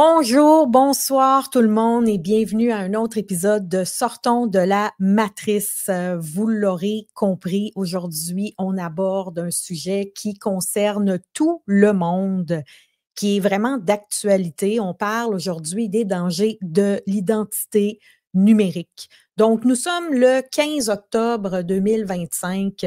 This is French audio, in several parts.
Bonjour, bonsoir tout le monde et bienvenue à un autre épisode de Sortons de la matrice. Vous l'aurez compris, aujourd'hui, on aborde un sujet qui concerne tout le monde, qui est vraiment d'actualité. On parle aujourd'hui des dangers de l'identité numérique. Donc, nous sommes le 15 octobre 2025.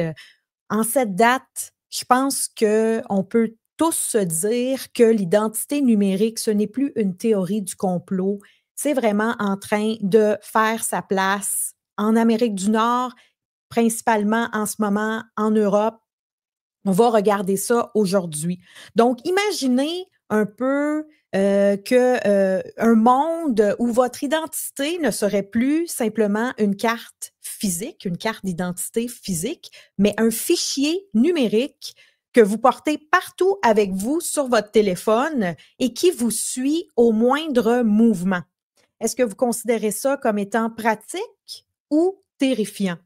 En cette date, je pense qu'on peut tous se dire que l'identité numérique, ce n'est plus une théorie du complot. C'est vraiment en train de faire sa place en Amérique du Nord, principalement en ce moment en Europe. On va regarder ça aujourd'hui. Donc, imaginez un peu un monde où votre identité ne serait plus simplement une carte physique, une carte d'identité physique, mais un fichier numérique que vous portez partout avec vous sur votre téléphone et qui vous suit au moindre mouvement. Est-ce que vous considérez ça comme étant pratique ou terrifiant?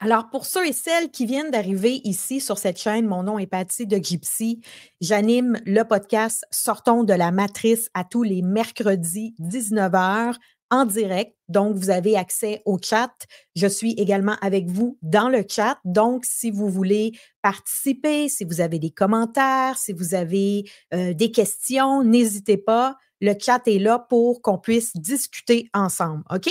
Alors, pour ceux et celles qui viennent d'arriver ici sur cette chaîne, mon nom est Patty de Gypsy. J'anime le podcast Sortons de la matrice à tous les mercredis 19h en direct. Donc, vous avez accès au chat. Je suis également avec vous dans le chat. Donc, si vous voulez participer, si vous avez des commentaires, si vous avez des questions, n'hésitez pas. Le chat est là pour qu'on puisse discuter ensemble, OK?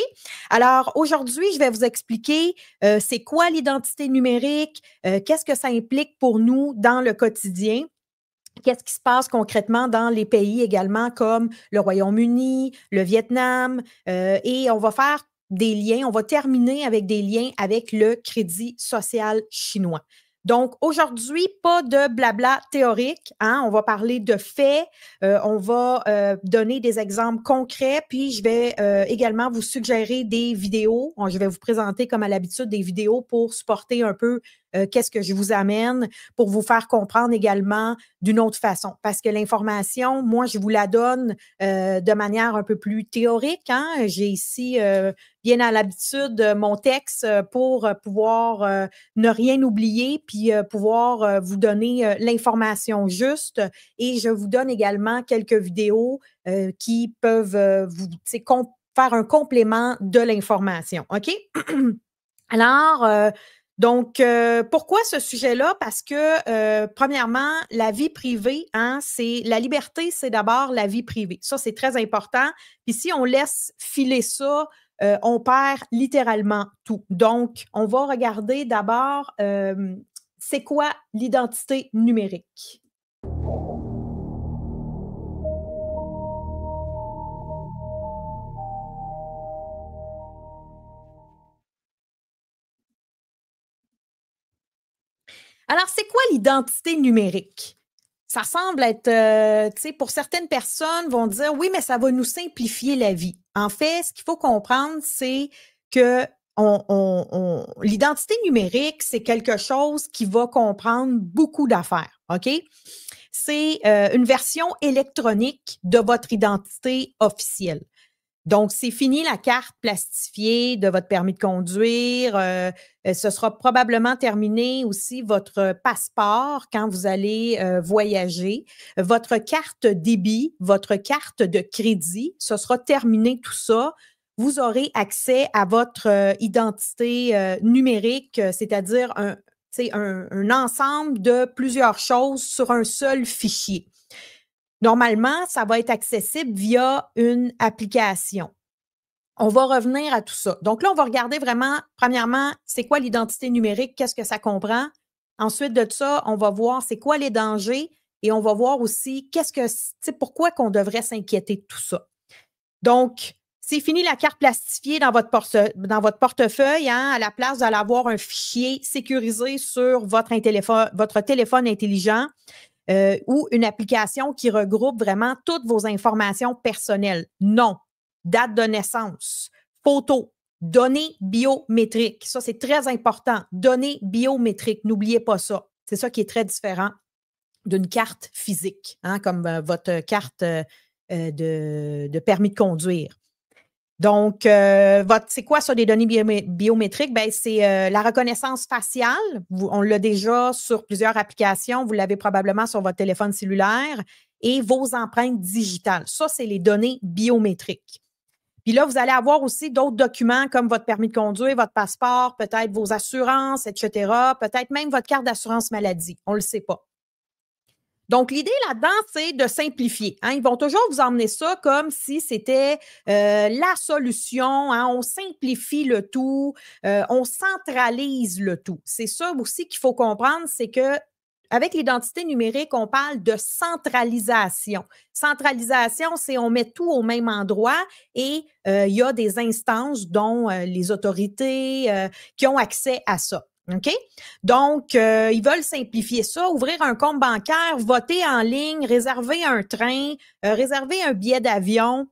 Alors, aujourd'hui, je vais vous expliquer c'est quoi l'identité numérique, qu'est-ce que ça implique pour nous dans le quotidien. Qu'est-ce qui se passe concrètement dans les pays également comme le Royaume-Uni, le Vietnam, et on va faire des liens, on va terminer avec des liens avec le Crédit social chinois. Donc, aujourd'hui, pas de blabla théorique, hein? On va parler de faits, on va donner des exemples concrets, puis je vais également vous suggérer des vidéos. Je vais vous présenter, comme à l'habitude, des vidéos pour supporter un peu qu'est-ce que je vous amène, pour vous faire comprendre également d'une autre façon. Parce que l'information, moi, je vous la donne de manière un peu plus théorique, hein? J'ai ici bien à l'habitude mon texte pour pouvoir ne rien oublier, puis pouvoir vous donner l'information juste. Et je vous donne également quelques vidéos qui peuvent vous faire un complément de l'information. OK? Alors, pourquoi ce sujet-là? Parce que, premièrement, la vie privée, hein, la liberté, c'est d'abord la vie privée. Ça, c'est très important. Puis si on laisse filer ça, on perd littéralement tout. Donc, on va regarder d'abord, c'est quoi l'identité numérique? Alors, c'est quoi l'identité numérique? Ça semble être, pour certaines personnes vont dire, oui, mais ça va nous simplifier la vie. En fait, ce qu'il faut comprendre, c'est que l'identité numérique, c'est quelque chose qui va comprendre beaucoup d'affaires, OK? C'est une version électronique de votre identité officielle. Donc, c'est fini la carte plastifiée de votre permis de conduire. Ce sera probablement terminé aussi votre passeport quand vous allez voyager. Votre carte débit, votre carte de crédit, ce sera terminé tout ça. Vous aurez accès à votre identité numérique, c'est-à-dire un ensemble de plusieurs choses sur un seul fichier. Normalement, ça va être accessible via une application. On va revenir à tout ça. Donc là, on va regarder vraiment, premièrement, c'est quoi l'identité numérique, qu'est-ce que ça comprend. Ensuite de ça, on va voir c'est quoi les dangers et on va voir aussi pourquoi qu'on devrait s'inquiéter de tout ça. Donc, c'est fini la carte plastifiée dans votre portefeuille, hein, à la place d'aller avoir un fichier sécurisé sur votre téléphone intelligent. Ou une application qui regroupe vraiment toutes vos informations personnelles. Nom, date de naissance, photo, données biométriques. Ça, c'est très important. Données biométriques, n'oubliez pas ça. C'est ça qui est très différent d'une carte physique, hein, comme votre carte de permis de conduire. Donc, c'est quoi ça, des données biométriques? Ben, c'est la reconnaissance faciale. On l'a déjà sur plusieurs applications. Vous l'avez probablement sur votre téléphone cellulaire. et vos empreintes digitales. Ça, c'est les données biométriques. Puis là, vous allez avoir aussi d'autres documents comme votre permis de conduire, votre passeport, peut-être vos assurances, etc., peut-être même votre carte d'assurance maladie. On ne le sait pas. Donc, l'idée là-dedans, c'est de simplifier. Hein. Ils vont toujours vous emmener ça comme si c'était la solution. Hein. On simplifie le tout, on centralise le tout. C'est ça aussi qu'il faut comprendre, c'est que avec l'identité numérique, on parle de centralisation. Centralisation, c'est on met tout au même endroit et il y a des instances, dont les autorités, qui ont accès à ça. OK? Donc, ils veulent simplifier ça, ouvrir un compte bancaire, voter en ligne, réserver un train, réserver un billet d'avion,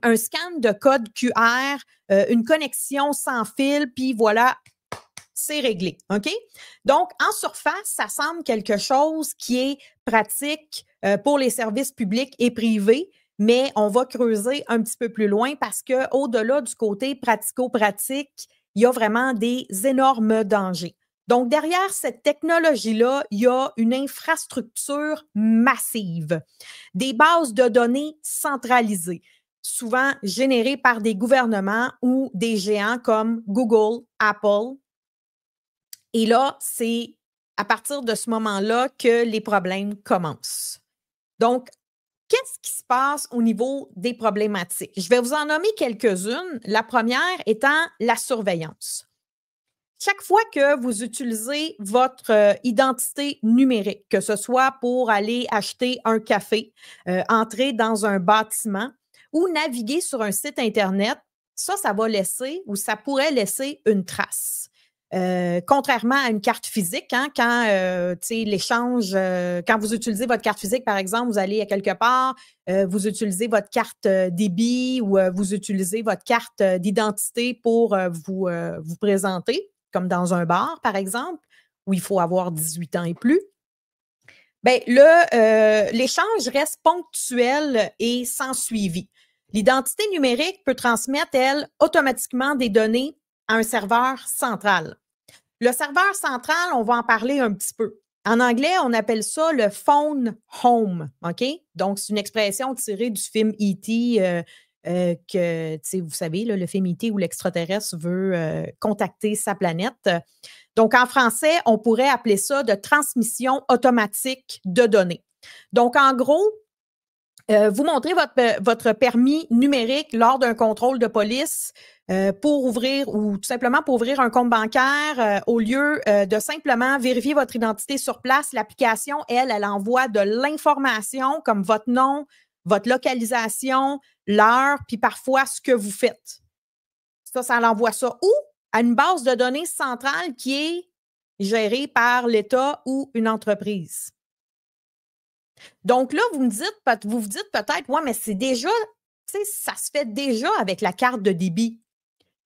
un scan de code QR, une connexion sans fil, puis voilà, c'est réglé. OK? Donc, en surface, ça semble quelque chose qui est pratique pour les services publics et privés, mais on va creuser un petit peu plus loin parce qu'au-delà du côté pratico-pratique, il y a vraiment des énormes dangers. Donc, derrière cette technologie-là, il y a une infrastructure massive, des bases de données centralisées, souvent générées par des gouvernements ou des géants comme Google, Apple. Et là, c'est à partir de ce moment-là que les problèmes commencent. Donc, qu'est-ce qui se passe au niveau des problématiques? Je vais vous en nommer quelques-unes. La première étant la surveillance. Chaque fois que vous utilisez votre identité numérique, que ce soit pour aller acheter un café, entrer dans un bâtiment ou naviguer sur un site Internet, ça va laisser ou ça pourrait laisser une trace. Contrairement à une carte physique, hein, quand l'échange, quand vous utilisez votre carte physique, par exemple, vous allez à quelque part, vous utilisez votre carte débit ou vous utilisez votre carte d'identité pour vous présenter, comme dans un bar, par exemple, où il faut avoir 18 ans et plus. Bien, l'échange reste ponctuel et sans suivi. L'identité numérique peut transmettre, elle, automatiquement des données à un serveur central. Le serveur central, on va en parler un petit peu. En anglais, on appelle ça le phone home, OK? Donc, c'est une expression tirée du film E.T., que, vous savez, là, le film E.T. où l'extraterrestre veut contacter sa planète. Donc, en français, on pourrait appeler ça de transmission automatique de données. Donc, en gros, vous montrez votre permis numérique lors d'un contrôle de police pour ouvrir ou tout simplement pour ouvrir un compte bancaire au lieu de simplement vérifier votre identité sur place. L'application, elle envoie de l'information comme votre nom, votre localisation, l'heure, puis parfois ce que vous faites. Ça l'envoie ça où? À une base de données centrale qui est gérée par l'État ou une entreprise. Donc là, vous vous dites peut-être, ouais, mais c'est déjà, ça se fait déjà avec la carte de débit.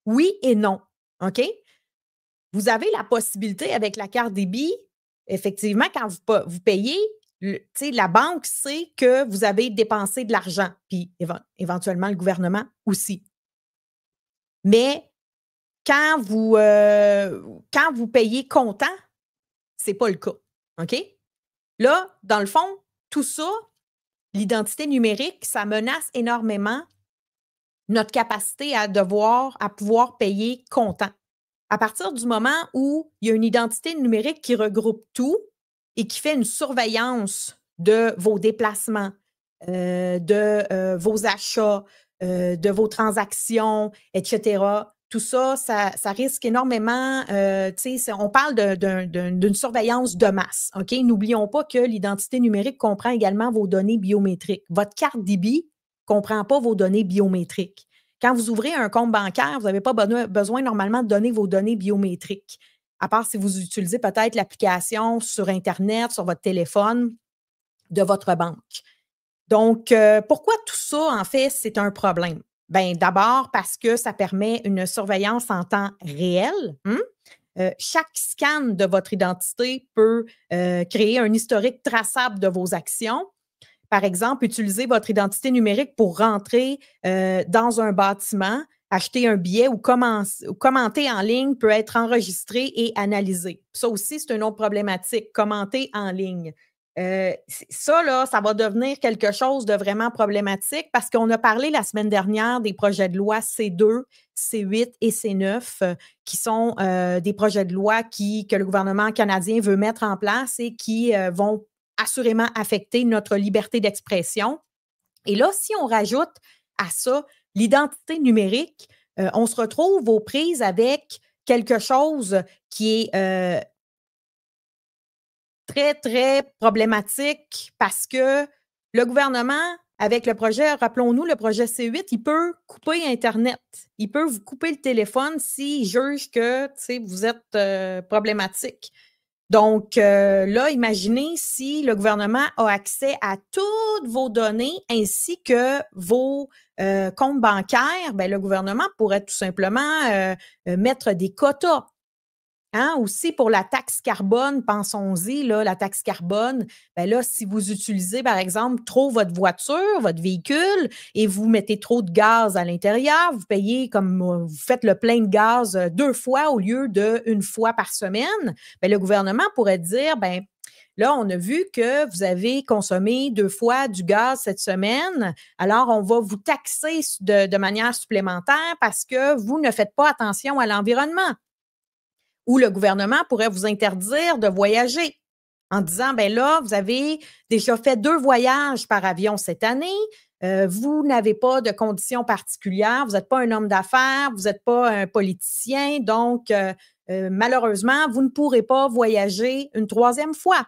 Oui et non. OK? Vous avez la possibilité avec la carte débit, effectivement, quand vous payez, la banque sait que vous avez dépensé de l'argent, puis éventuellement le gouvernement aussi. Mais quand vous payez comptant, ce n'est pas le cas. OK? Là, dans le fond, tout ça, l'identité numérique, ça menace énormément notre capacité à pouvoir payer comptant. À partir du moment où il y a une identité numérique qui regroupe tout et qui fait une surveillance de vos déplacements, de vos achats, de vos transactions, etc., tout ça, ça risque énormément, on parle d'une surveillance de masse. OK? N'oublions pas que l'identité numérique comprend également vos données biométriques. Votre carte débit ne comprend pas vos données biométriques. Quand vous ouvrez un compte bancaire, vous n'avez pas besoin normalement de donner vos données biométriques, à part si vous utilisez peut-être l'application sur Internet, sur votre téléphone de votre banque. Donc, pourquoi tout ça, en fait, c'est un problème? Bien, d'abord parce que ça permet une surveillance en temps réel. Chaque scan de votre identité peut créer un historique traçable de vos actions. Par exemple, utiliser votre identité numérique pour rentrer dans un bâtiment, acheter un billet ou commenter en ligne peut être enregistré et analysé. Ça aussi, c'est une autre problématique, commenter en ligne. Ça, là, ça va devenir quelque chose de vraiment problématique parce qu'on a parlé la semaine dernière des projets de loi C2, C8 et C9 qui sont des projets de loi que le gouvernement canadien veut mettre en place et qui vont assurément affecter notre liberté d'expression. Et là, si on rajoute à ça l'identité numérique, on se retrouve aux prises avec quelque chose qui est très, très problématique parce que le gouvernement, avec le projet, rappelons-nous, le projet C8, il peut couper Internet. Il peut vous couper le téléphone s'il juge que vous êtes problématique. Donc, là, imaginez si le gouvernement a accès à toutes vos données ainsi que vos comptes bancaires, bien, le gouvernement pourrait tout simplement mettre des quotas. Hein, aussi pour la taxe carbone, pensons-y, là, la taxe carbone, bien là, si vous utilisez, par exemple, trop votre voiture, votre véhicule, et vous mettez trop de gaz à l'intérieur, vous payez comme vous faites le plein de gaz 2 fois au lieu d'1 fois par semaine, bien, le gouvernement pourrait dire, bien, là, on a vu que vous avez consommé 2 fois du gaz cette semaine, alors on va vous taxer de manière supplémentaire parce que vous ne faites pas attention à l'environnement. Ou le gouvernement pourrait vous interdire de voyager en disant, ben là, vous avez déjà fait 2 voyages par avion cette année, vous n'avez pas de conditions particulières, vous n'êtes pas un homme d'affaires, vous n'êtes pas un politicien, donc malheureusement, vous ne pourrez pas voyager une 3e fois.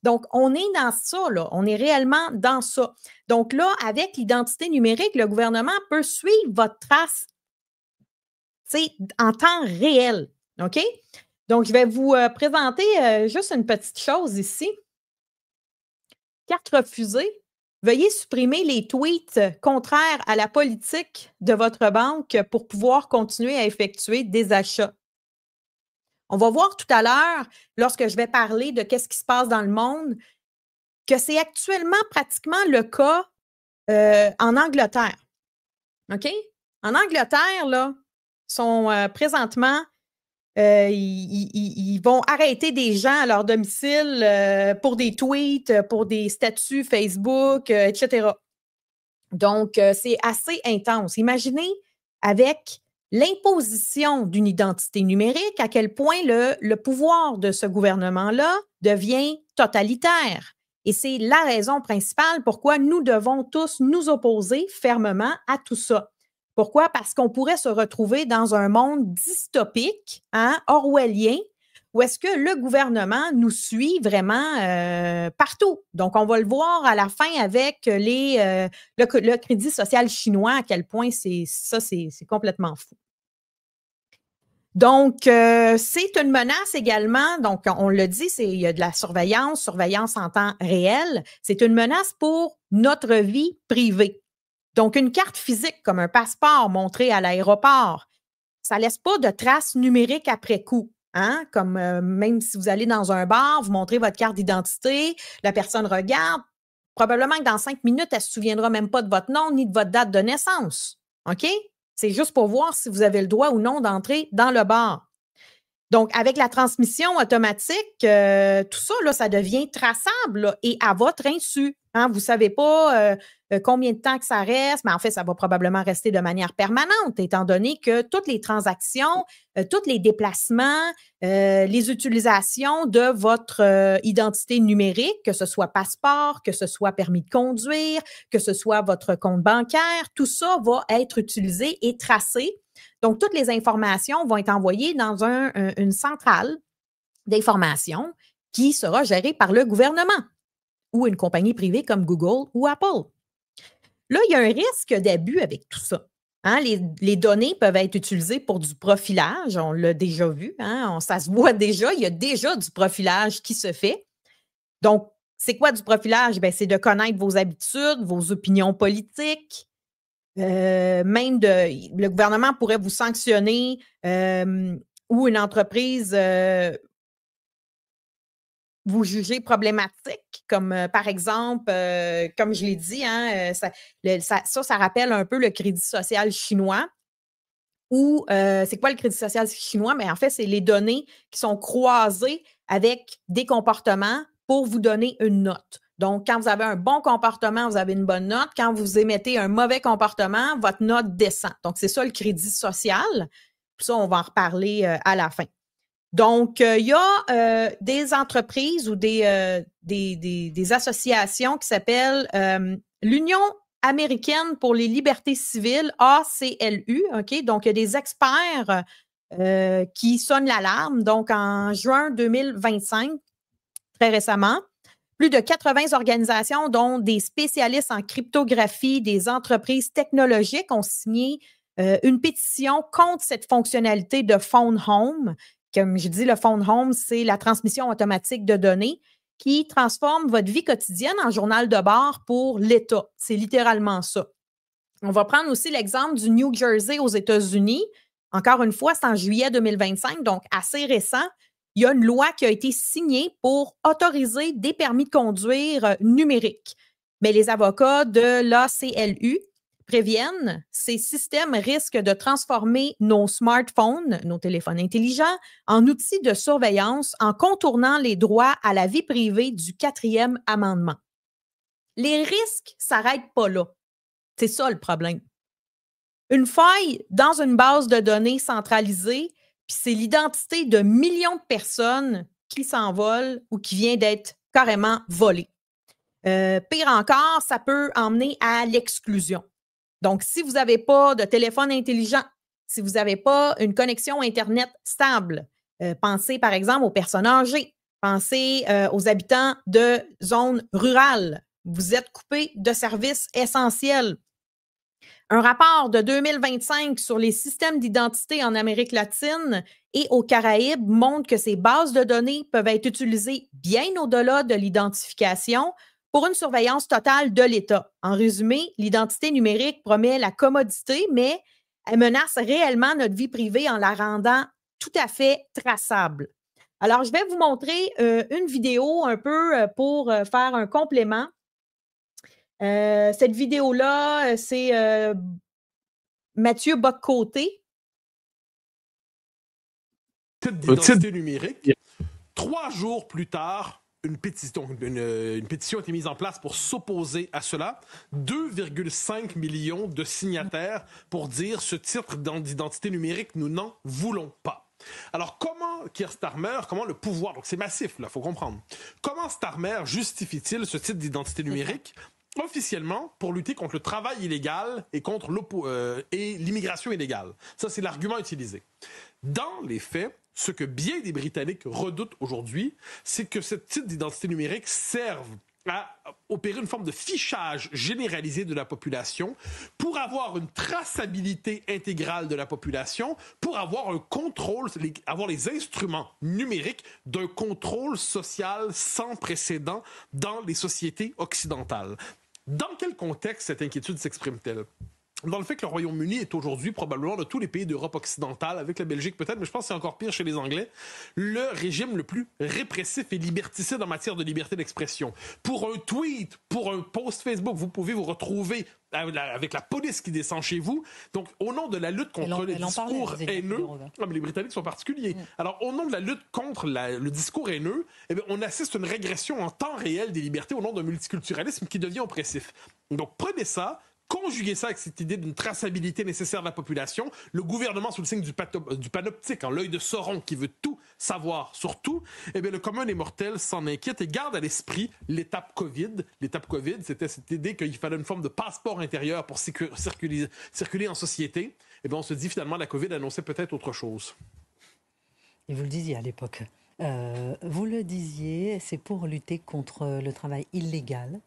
Donc, on est dans ça, là. On est réellement dans ça. Donc là, avec l'identité numérique, le gouvernement peut suivre votre trace, en temps réel. OK? Donc, je vais vous présenter juste une petite chose ici. Carte refusée. Veuillez supprimer les tweets contraires à la politique de votre banque pour pouvoir continuer à effectuer des achats. On va voir tout à l'heure, lorsque je vais parler de qu'est-ce qui se passe dans le monde, que c'est actuellement pratiquement le cas en Angleterre. OK? En Angleterre, là, sont présentement ils vont arrêter des gens à leur domicile pour des tweets, pour des statuts Facebook, etc. Donc, c'est assez intense. Imaginez avec l'imposition d'une identité numérique, à quel point le pouvoir de ce gouvernement-là devient totalitaire. Et c'est la raison principale pourquoi nous devons tous nous opposer fermement à tout ça. Pourquoi? Parce qu'on pourrait se retrouver dans un monde dystopique, hein, orwellien, où est-ce que le gouvernement nous suit vraiment partout. Donc, on va le voir à la fin avec le crédit social chinois, à quel point c'est complètement fou. Donc, c'est une menace également. Donc, on le dit, il y a de la surveillance en temps réel. C'est une menace pour notre vie privée. Donc, une carte physique comme un passeport montré à l'aéroport, ça ne laisse pas de traces numériques après coup. Hein? Comme même si vous allez dans un bar, vous montrez votre carte d'identité, la personne regarde, probablement que dans 5 minutes, elle ne se souviendra même pas de votre nom ni de votre date de naissance. OK? C'est juste pour voir si vous avez le droit ou non d'entrer dans le bar. Donc, avec la transmission automatique, tout ça, là, ça devient traçable là, et à votre insu. Hein? Vous ne savez pas combien de temps que ça reste, mais en fait, ça va probablement rester de manière permanente, étant donné que toutes les transactions, tous les déplacements, les utilisations de votre identité numérique, que ce soit passeport, que ce soit permis de conduire, que ce soit votre compte bancaire, tout ça va être utilisé et tracé. Donc, toutes les informations vont être envoyées dans une centrale d'information qui sera gérée par le gouvernement ou une compagnie privée comme Google ou Apple. Là, il y a un risque d'abus avec tout ça. Hein, les données peuvent être utilisées pour du profilage, on l'a déjà vu, hein, ça se voit déjà, il y a déjà du profilage qui se fait. Donc, c'est quoi du profilage? Bien, c'est de connaître vos habitudes, vos opinions politiques. Même le gouvernement pourrait vous sanctionner ou une entreprise vous juger problématique, comme par exemple, comme je l'ai dit, hein, ça rappelle un peu le crédit social chinois. Ou c'est quoi le crédit social chinois? Mais en fait, c'est les données qui sont croisées avec des comportements pour vous donner une note. Donc, quand vous avez un bon comportement, vous avez une bonne note. Quand vous émettez un mauvais comportement, votre note descend. Donc, c'est ça le crédit social. Puis ça, on va en reparler à la fin. Donc, il y a des entreprises ou des associations qui s'appellent l'Union américaine pour les libertés civiles, ACLU. OK? Donc, il y a des experts qui sonnent l'alarme. Donc, en juin 2025, très récemment, plus de 80 organisations, dont des spécialistes en cryptographie, des entreprises technologiques, ont signé une pétition contre cette fonctionnalité de Phone Home. Comme je dis, le Phone Home, c'est la transmission automatique de données qui transforme votre vie quotidienne en journal de bord pour l'État. C'est littéralement ça. On va prendre aussi l'exemple du New Jersey aux États-Unis. Encore une fois, c'est en juillet 2025, donc assez récent. Il y a une loi qui a été signée pour autoriser des permis de conduire numériques. Mais les avocats de l'ACLU préviennent, ces systèmes risquent de transformer nos smartphones, nos téléphones intelligents, en outils de surveillance en contournant les droits à la vie privée du 4e amendement. Les risques ne s'arrêtent pas là. C'est ça le problème. Une faille dans une base de données centralisée, puis c'est l'identité de millions de personnes qui s'envolent ou qui vient d'être carrément volée. Pire encore, ça peut emmener à l'exclusion. Donc, si vous n'avez pas de téléphone intelligent, si vous n'avez pas une connexion Internet stable, pensez par exemple aux personnes âgées, pensez aux habitants de zones rurales. Vous êtes coupé de services essentiels. Un rapport de 2025 sur les systèmes d'identité en Amérique latine et aux Caraïbes montre que ces bases de données peuvent être utilisées bien au-delà de l'identification pour une surveillance totale de l'État. En résumé, l'identité numérique promet la commodité, mais elle menace réellement notre vie privée en la rendant tout à fait traçable. Alors, je vais vous montrer une vidéo un peu pour faire un complément. Cette vidéo-là, c'est Mathieu Boccoté. D'identité numérique. 3 jours plus tard, une pétition a été mise en place pour s'opposer à cela. 2,5 millions de signataires pour dire ce titre d'identité numérique, nous n'en voulons pas. Alors, comment Keir Starmer, comment le pouvoir, donc c'est massif, là, il faut comprendre, comment Starmer justifie-t-il ce titre d'identité numérique officiellement pour lutter contre le travail illégal et contre et l'immigration illégale? Ça, c'est l'argument utilisé. Dans les faits, ce que bien des Britanniques redoutent aujourd'hui, c'est que ce type d'identité numérique serve à opérer une forme de fichage généralisé de la population pour avoir une traçabilité intégrale de la population, pour avoir un contrôle, avoir les instruments numériques d'un contrôle social sans précédent dans les sociétés occidentales. Dans quel contexte cette inquiétude s'exprime-t-elle? Dans le fait que le Royaume-Uni est aujourd'hui, probablement de tous les pays d'Europe occidentale, avec la Belgique peut-être, mais je pense que c'est encore pire chez les Anglais, le régime le plus répressif et liberticide en matière de liberté d'expression. Pour un tweet, pour un post Facebook, vous pouvez vous retrouver avec la police qui descend chez vous. Donc, au nom de la lutte contre le discours haineux, mais les Britanniques sont particuliers. Alors, au nom de la lutte contre le discours haineux, eh bien, on assiste à une régression en temps réel des libertés au nom d'un multiculturalisme qui devient oppressif. Donc, prenez ça, conjuguer ça avec cette idée d'une traçabilité nécessaire de la population, le gouvernement sous le signe du panoptique, l'œil de Sauron qui veut tout savoir sur tout, eh bien, le commun des mortels s'en inquiète et garde à l'esprit l'étape COVID. L'étape COVID, c'était cette idée qu'il fallait une forme de passeport intérieur pour circuler en société. Eh bien, on se dit finalement la COVID annonçait peut-être autre chose. Et vous le disiez à l'époque. Vous le disiez, c'est pour lutter contre le travail illégal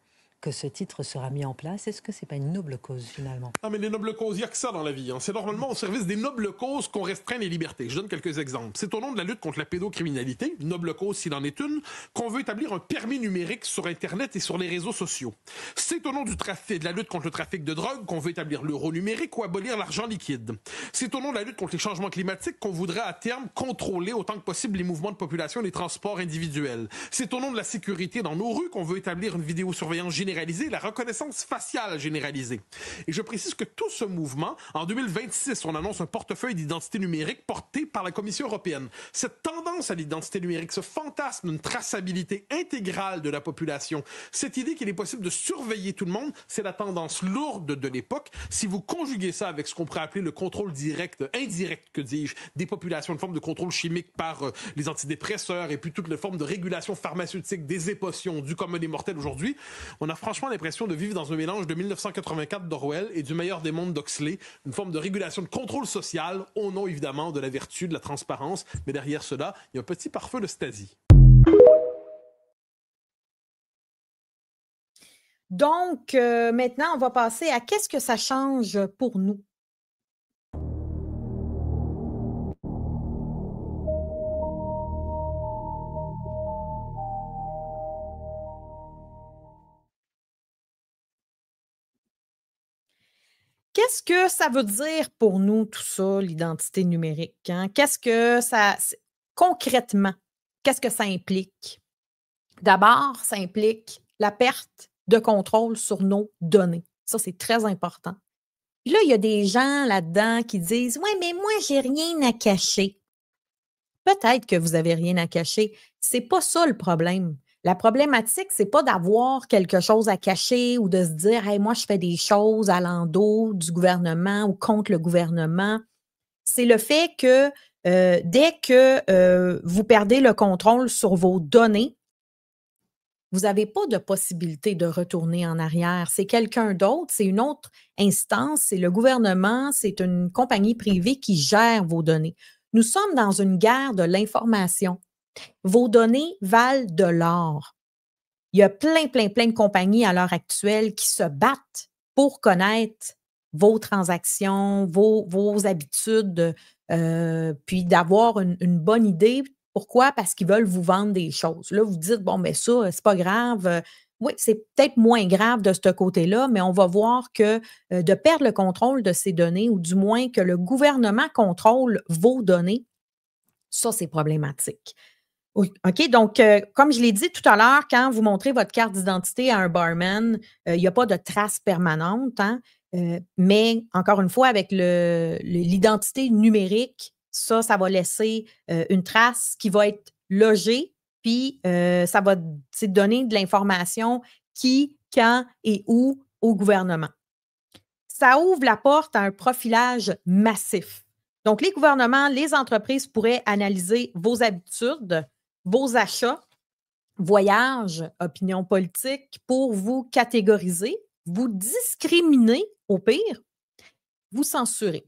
que ce titre sera mis en place. Est-ce que c'est pas une noble cause finalement? Non, mais les nobles causes, il n'y a que ça dans la vie. Hein. C'est normalement au service des nobles causes qu'on restreint les libertés. Je donne quelques exemples. C'est au nom de la lutte contre la pédocriminalité, une noble cause s'il en est une, qu'on veut établir un permis numérique sur Internet et sur les réseaux sociaux. C'est au nom de la lutte contre le trafic de drogue qu'on veut établir l'euro numérique ou abolir l'argent liquide. C'est au nom de la lutte contre les changements climatiques qu'on voudrait à terme contrôler autant que possible les mouvements de population et les transports individuels. C'est au nom de la sécurité dans nos rues qu'on veut établir une vidéosurveillance généralisée généralisée, la reconnaissance faciale généralisée. Et je précise que tout ce mouvement, en 2026, on annonce un portefeuille d'identité numérique porté par la Commission européenne. Cette tendance à l'identité numérique, ce fantasme d'une traçabilité intégrale de la population, cette idée qu'il est possible de surveiller tout le monde, c'est la tendance lourde de l'époque. Si vous conjuguez ça avec ce qu'on pourrait appeler le contrôle direct, indirect, que dis-je, des populations, une forme de contrôle chimique par les antidépresseurs et puis toutes les formes de régulation pharmaceutique des émotions du commun des mortels aujourd'hui, on a franchement l'impression de vivre dans un mélange de 1984 d'Orwell et du meilleur des mondes d'Huxley, une forme de régulation de contrôle social au nom évidemment de la vertu, de la transparence, mais derrière cela, il y a un petit parfum de Stasi. Donc, maintenant, on va passer à qu'est-ce que ça change pour nous? Qu'est-ce que ça veut dire pour nous, tout ça, l'identité numérique? Hein? Qu'est-ce que ça... Concrètement, qu'est-ce que ça implique? D'abord, ça implique la perte de contrôle sur nos données. Ça, c'est très important. Puis là, il y a des gens là-dedans qui disent « Ouais, mais moi, j'ai rien à cacher. » Peut-être que vous n'avez rien à cacher. C'est pas ça le problème. La problématique, c'est pas d'avoir quelque chose à cacher ou de se dire « Hey, moi, je fais des choses à l'endos du gouvernement ou contre le gouvernement. » C'est le fait que dès que vous perdez le contrôle sur vos données, vous n'avez pas de possibilité de retourner en arrière. C'est quelqu'un d'autre, c'est une autre instance, c'est le gouvernement, c'est une compagnie privée qui gère vos données. Nous sommes dans une guerre de l'information. Vos données valent de l'or. Il y a plein de compagnies à l'heure actuelle qui se battent pour connaître vos transactions, vos habitudes, puis d'avoir une bonne idée. Pourquoi? Parce qu'ils veulent vous vendre des choses. Là, vous dites, bon, mais ça, c'est pas grave. Oui, c'est peut-être moins grave de ce côté-là, mais on va voir que de perdre le contrôle de ces données, ou du moins que le gouvernement contrôle vos données, ça, c'est problématique. Oui, OK. Donc, comme je l'ai dit tout à l'heure, quand vous montrez votre carte d'identité à un barman, il n'y a pas de trace permanente, hein? Mais encore une fois, avec l'identité numérique, ça va laisser une trace qui va être logée, puis ça va donner de l'information qui, quand et où au gouvernement. Ça ouvre la porte à un profilage massif. Donc, les gouvernements, les entreprises pourraient analyser vos habitudes, vos achats, voyages, opinions politiques pour vous catégoriser, vous discriminer au pire, vous censurer.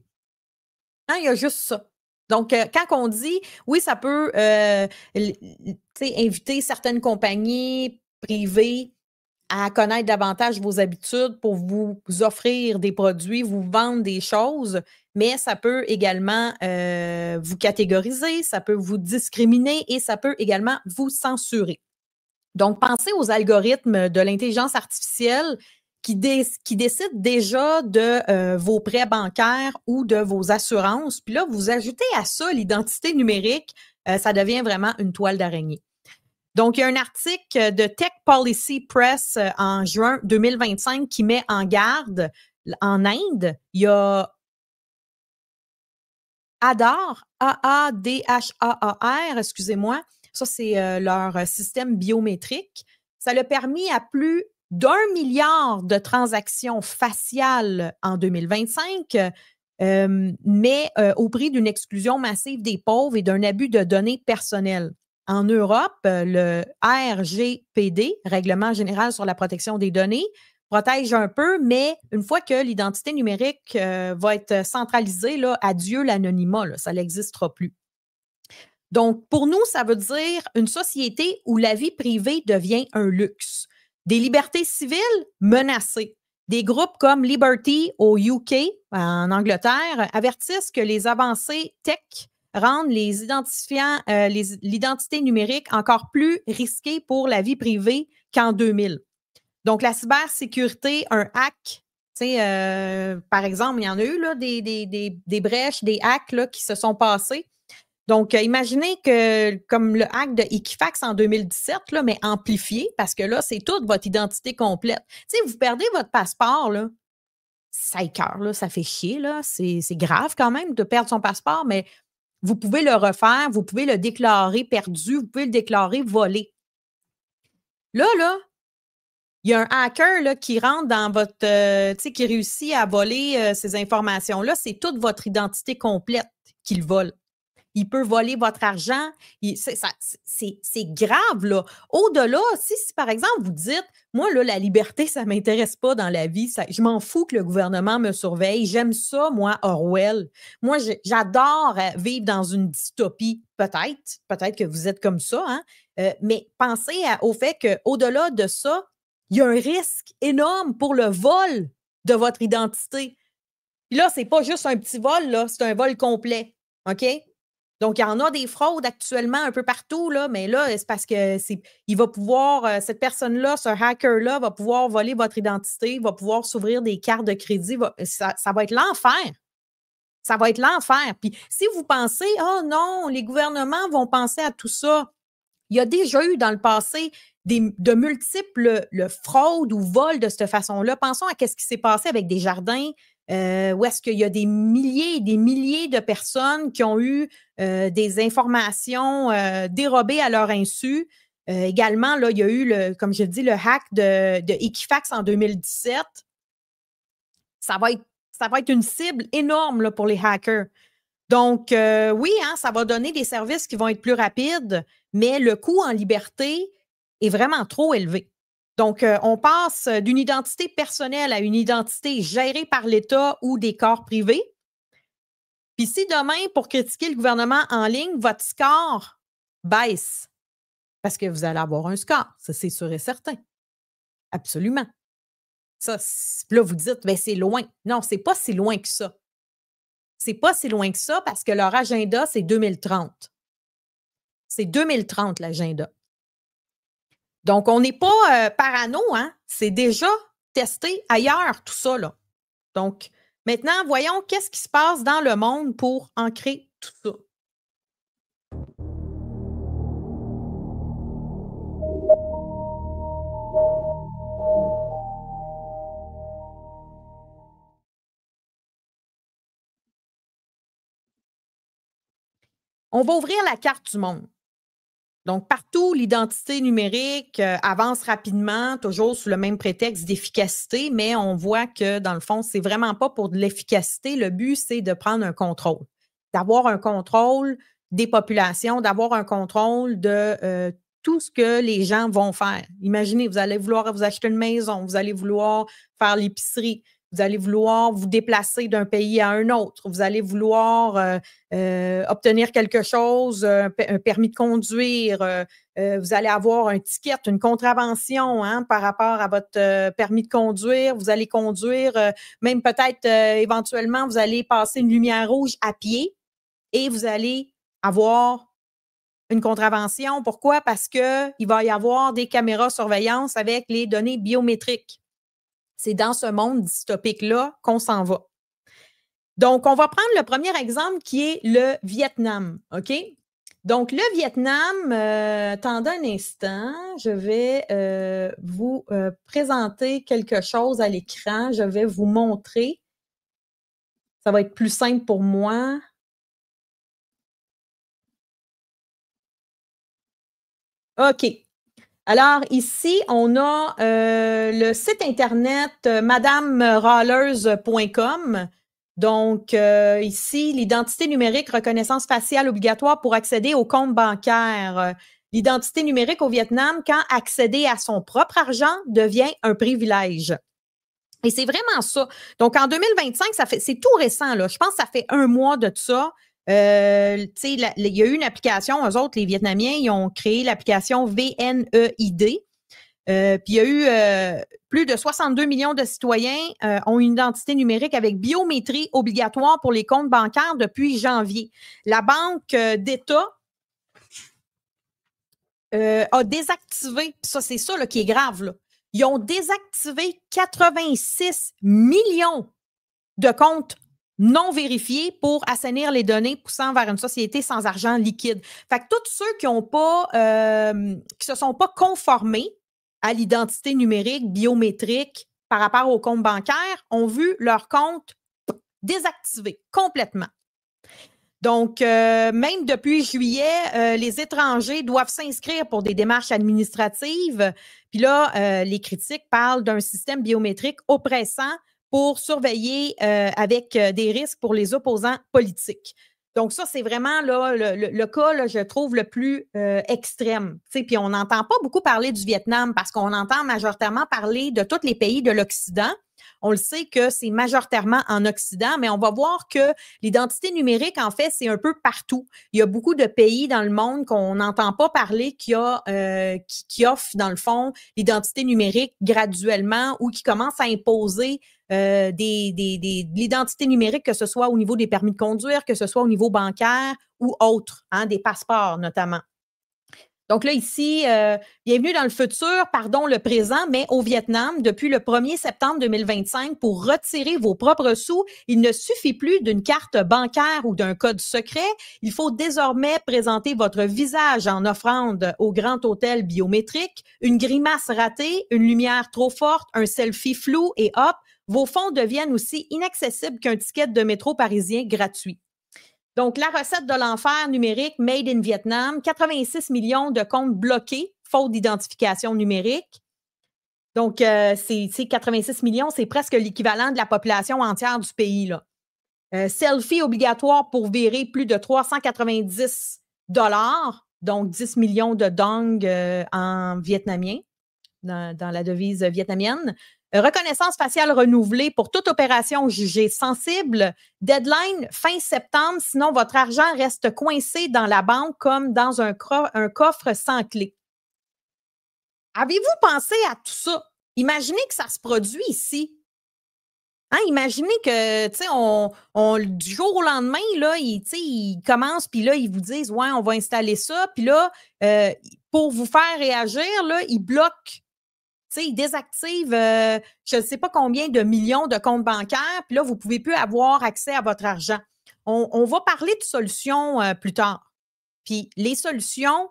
Hein, il y a juste ça. Donc, quand on dit, oui, ça peut inviter certaines compagnies privées à connaître davantage vos habitudes pour vous offrir des produits, vous vendre des choses, mais ça peut également vous catégoriser, ça peut vous discriminer et ça peut également vous censurer. Donc, pensez aux algorithmes de l'intelligence artificielle qui décident déjà de vos prêts bancaires ou de vos assurances. Puis là, vous ajoutez à ça l'identité numérique, ça devient vraiment une toile d'araignée. Donc, il y a un article de Tech Policy Press en juin 2025 qui met en garde en Inde. Il y a Aadhaar, A-A-D-H-A-A-R, excusez-moi. Ça, c'est leur système biométrique. Ça l'a permis à plus d'1 milliard de transactions faciales en 2025, mais au prix d'une exclusion massive des pauvres et d'un abus de données personnelles. En Europe, le RGPD, Règlement général sur la protection des données, protège un peu, mais une fois que l'identité numérique va être centralisée, là, adieu l'anonymat, là, ça n'existera plus. Donc, pour nous, ça veut dire une société où la vie privée devient un luxe. Des libertés civiles menacées. Des groupes comme Liberty au UK, en Angleterre, avertissent que les avancées tech rendent les identifiants, l'identité numérique encore plus risquée pour la vie privée qu'en 2000. Donc, la cybersécurité, un hack, par exemple, il y en a eu là, des brèches, des hacks là, qui se sont passés. Donc, imaginez que, comme le hack de Equifax en 2017, là, mais amplifié, parce que là, c'est toute votre identité complète. Tu sais, vous perdez votre passeport, là, ça écoeure, là, ça fait chier, là. C'est grave quand même de perdre son passeport, mais vous pouvez le refaire, vous pouvez le déclarer perdu, vous pouvez le déclarer volé. Là, il y a un hacker là, qui rentre dans votre, tu sais, qui réussit à voler ces informations-là. C'est toute votre identité complète qu'il vole. Il peut voler votre argent. C'est grave, là. Au-delà, si par exemple, vous dites, moi, là, la liberté, ça ne m'intéresse pas dans la vie. Je m'en fous que le gouvernement me surveille. J'aime ça, moi, Orwell. Moi, j'adore vivre dans une dystopie. Peut-être que vous êtes comme ça, hein? Mais pensez au fait qu'au-delà de ça, il y a un risque énorme pour le vol de votre identité. Puis là, c'est pas juste un petit vol, là, c'est un vol complet. OK? Donc, il y en a des fraudes actuellement un peu partout, là, mais là, c'est parce que il va pouvoir, cette personne-là, ce hacker-là, va pouvoir voler votre identité, va pouvoir s'ouvrir des cartes de crédit. Ça va être l'enfer. Ça va être l'enfer. Puis si vous pensez, oh non, les gouvernements vont penser à tout ça, il y a déjà eu dans le passé de multiples fraudes ou vols de cette façon-là. Pensons à ce qui s'est passé avec Desjardins, où est-ce qu'il y a des milliers et des milliers de personnes qui ont eu des informations dérobées à leur insu. Également, là, il y a eu, comme je dis, le hack de Equifax en 2017. Ça va être une cible énorme là, pour les hackers. Donc, oui, hein, ça va donner des services qui vont être plus rapides, mais le coût en liberté est vraiment trop élevé. Donc, on passe d'une identité personnelle à une identité gérée par l'État ou des corps privés. Puis si demain, pour critiquer le gouvernement en ligne, votre score baisse, parce que vous allez avoir un score, ça c'est sûr et certain. Absolument. Ça, là, vous dites, ben c'est loin. Non, c'est pas si loin que ça. C'est pas si loin que ça parce que leur agenda, c'est 2030. C'est 2030, l'agenda. Donc, on n'est pas parano, hein? C'est déjà testé ailleurs, tout ça, là. Donc, maintenant, voyons qu'est-ce qui se passe dans le monde pour ancrer tout ça. On va ouvrir la carte du monde. Donc, partout, l'identité numérique avance rapidement, toujours sous le même prétexte d'efficacité, mais on voit que, dans le fond, c'est vraiment pas pour de l'efficacité. Le but, c'est de prendre un contrôle, d'avoir un contrôle des populations, d'avoir un contrôle de tout ce que les gens vont faire. Imaginez, vous allez vouloir vous acheter une maison, vous allez vouloir faire l'épicerie, vous allez vouloir vous déplacer d'un pays à un autre. Vous allez vouloir obtenir quelque chose, un permis de conduire. Vous allez avoir un ticket, une contravention hein, par rapport à votre permis de conduire. Vous allez conduire, même peut-être éventuellement, vous allez passer une lumière rouge à pied et vous allez avoir une contravention. Pourquoi? Parce qu'il va y avoir des caméras surveillance avec les données biométriques. C'est dans ce monde dystopique-là qu'on s'en va. Donc, on va prendre le premier exemple qui est le Vietnam, OK? Donc, le Vietnam, attendez un instant, je vais vous présenter quelque chose à l'écran. Je vais vous montrer. Ça va être plus simple pour moi. OK. Alors, ici, on a le site Internet madamerawlers.com. Donc, ici, l'identité numérique, reconnaissance faciale obligatoire pour accéder au compte bancaire. L'identité numérique au Vietnam, quand accéder à son propre argent devient un privilège. Et c'est vraiment ça. Donc, en 2025, c'est tout récent, là. Je pense que ça fait 1 mois de ça. Il y a eu une application, eux autres, les Vietnamiens, ils ont créé l'application VNEID. Puis il y a eu plus de 62 millions de citoyens ont une identité numérique avec biométrie obligatoire pour les comptes bancaires depuis janvier. La Banque d'État a désactivé, ça c'est ça là, qui est grave, là. Ils ont désactivé 86 millions de comptes non vérifiés pour assainir les données poussant vers une société sans argent liquide. Fait que tous ceux qui se sont pas conformés à l'identité numérique biométrique par rapport au compte bancaire ont vu leur compte désactivé complètement. Donc, même depuis juillet, les étrangers doivent s'inscrire pour des démarches administratives. Puis là, les critiques parlent d'un système biométrique oppressant pour surveiller avec des risques pour les opposants politiques. Donc, ça, c'est vraiment là, le cas, là, je trouve, le plus extrême. Puis on n'entend pas beaucoup parler du Vietnam parce qu'on entend majoritairement parler de tous les pays de l'Occident. On le sait que c'est majoritairement en Occident, mais on va voir que l'identité numérique, en fait, c'est un peu partout. Il y a beaucoup de pays dans le monde qu'on n'entend pas parler qui offrent, dans le fond, l'identité numérique graduellement ou qui commencent à imposer l'identité numérique, que ce soit au niveau des permis de conduire, que ce soit au niveau bancaire ou autre, des passeports notamment. Donc là, ici, bienvenue dans le futur, pardon, le présent, mais au Vietnam, depuis le 1er septembre 2025, pour retirer vos propres sous, il ne suffit plus d'une carte bancaire ou d'un code secret. Il faut désormais présenter votre visage en offrande au grand hôtel biométrique, une grimace ratée, une lumière trop forte, un selfie flou et hop, vos fonds deviennent aussi inaccessibles qu'un ticket de métro parisien gratuit. Donc, la recette de l'enfer numérique made in Vietnam, 86 millions de comptes bloqués, faute d'identification numérique. Donc, c'est 86 millions, c'est presque l'équivalent de la population entière du pays, là. Selfie obligatoire pour virer plus de 390 $, donc 10 millions de dong en vietnamien, dans la devise vietnamienne. Reconnaissance faciale renouvelée pour toute opération jugée sensible. Deadline fin septembre, sinon votre argent reste coincé dans la banque comme dans un coffre sans clé. Avez-vous pensé à tout ça? Imaginez que ça se produit ici. Imaginez que, tu sais, du jour au lendemain, là, ils commencent, puis là, ils vous disent, ouais, on va installer ça, puis là, pour vous faire réagir, là, ils bloquent. Tu sais, ils désactivent je ne sais pas combien de millions de comptes bancaires, puis là, vous ne pouvez plus avoir accès à votre argent. On va parler de solutions plus tard. Puis les solutions,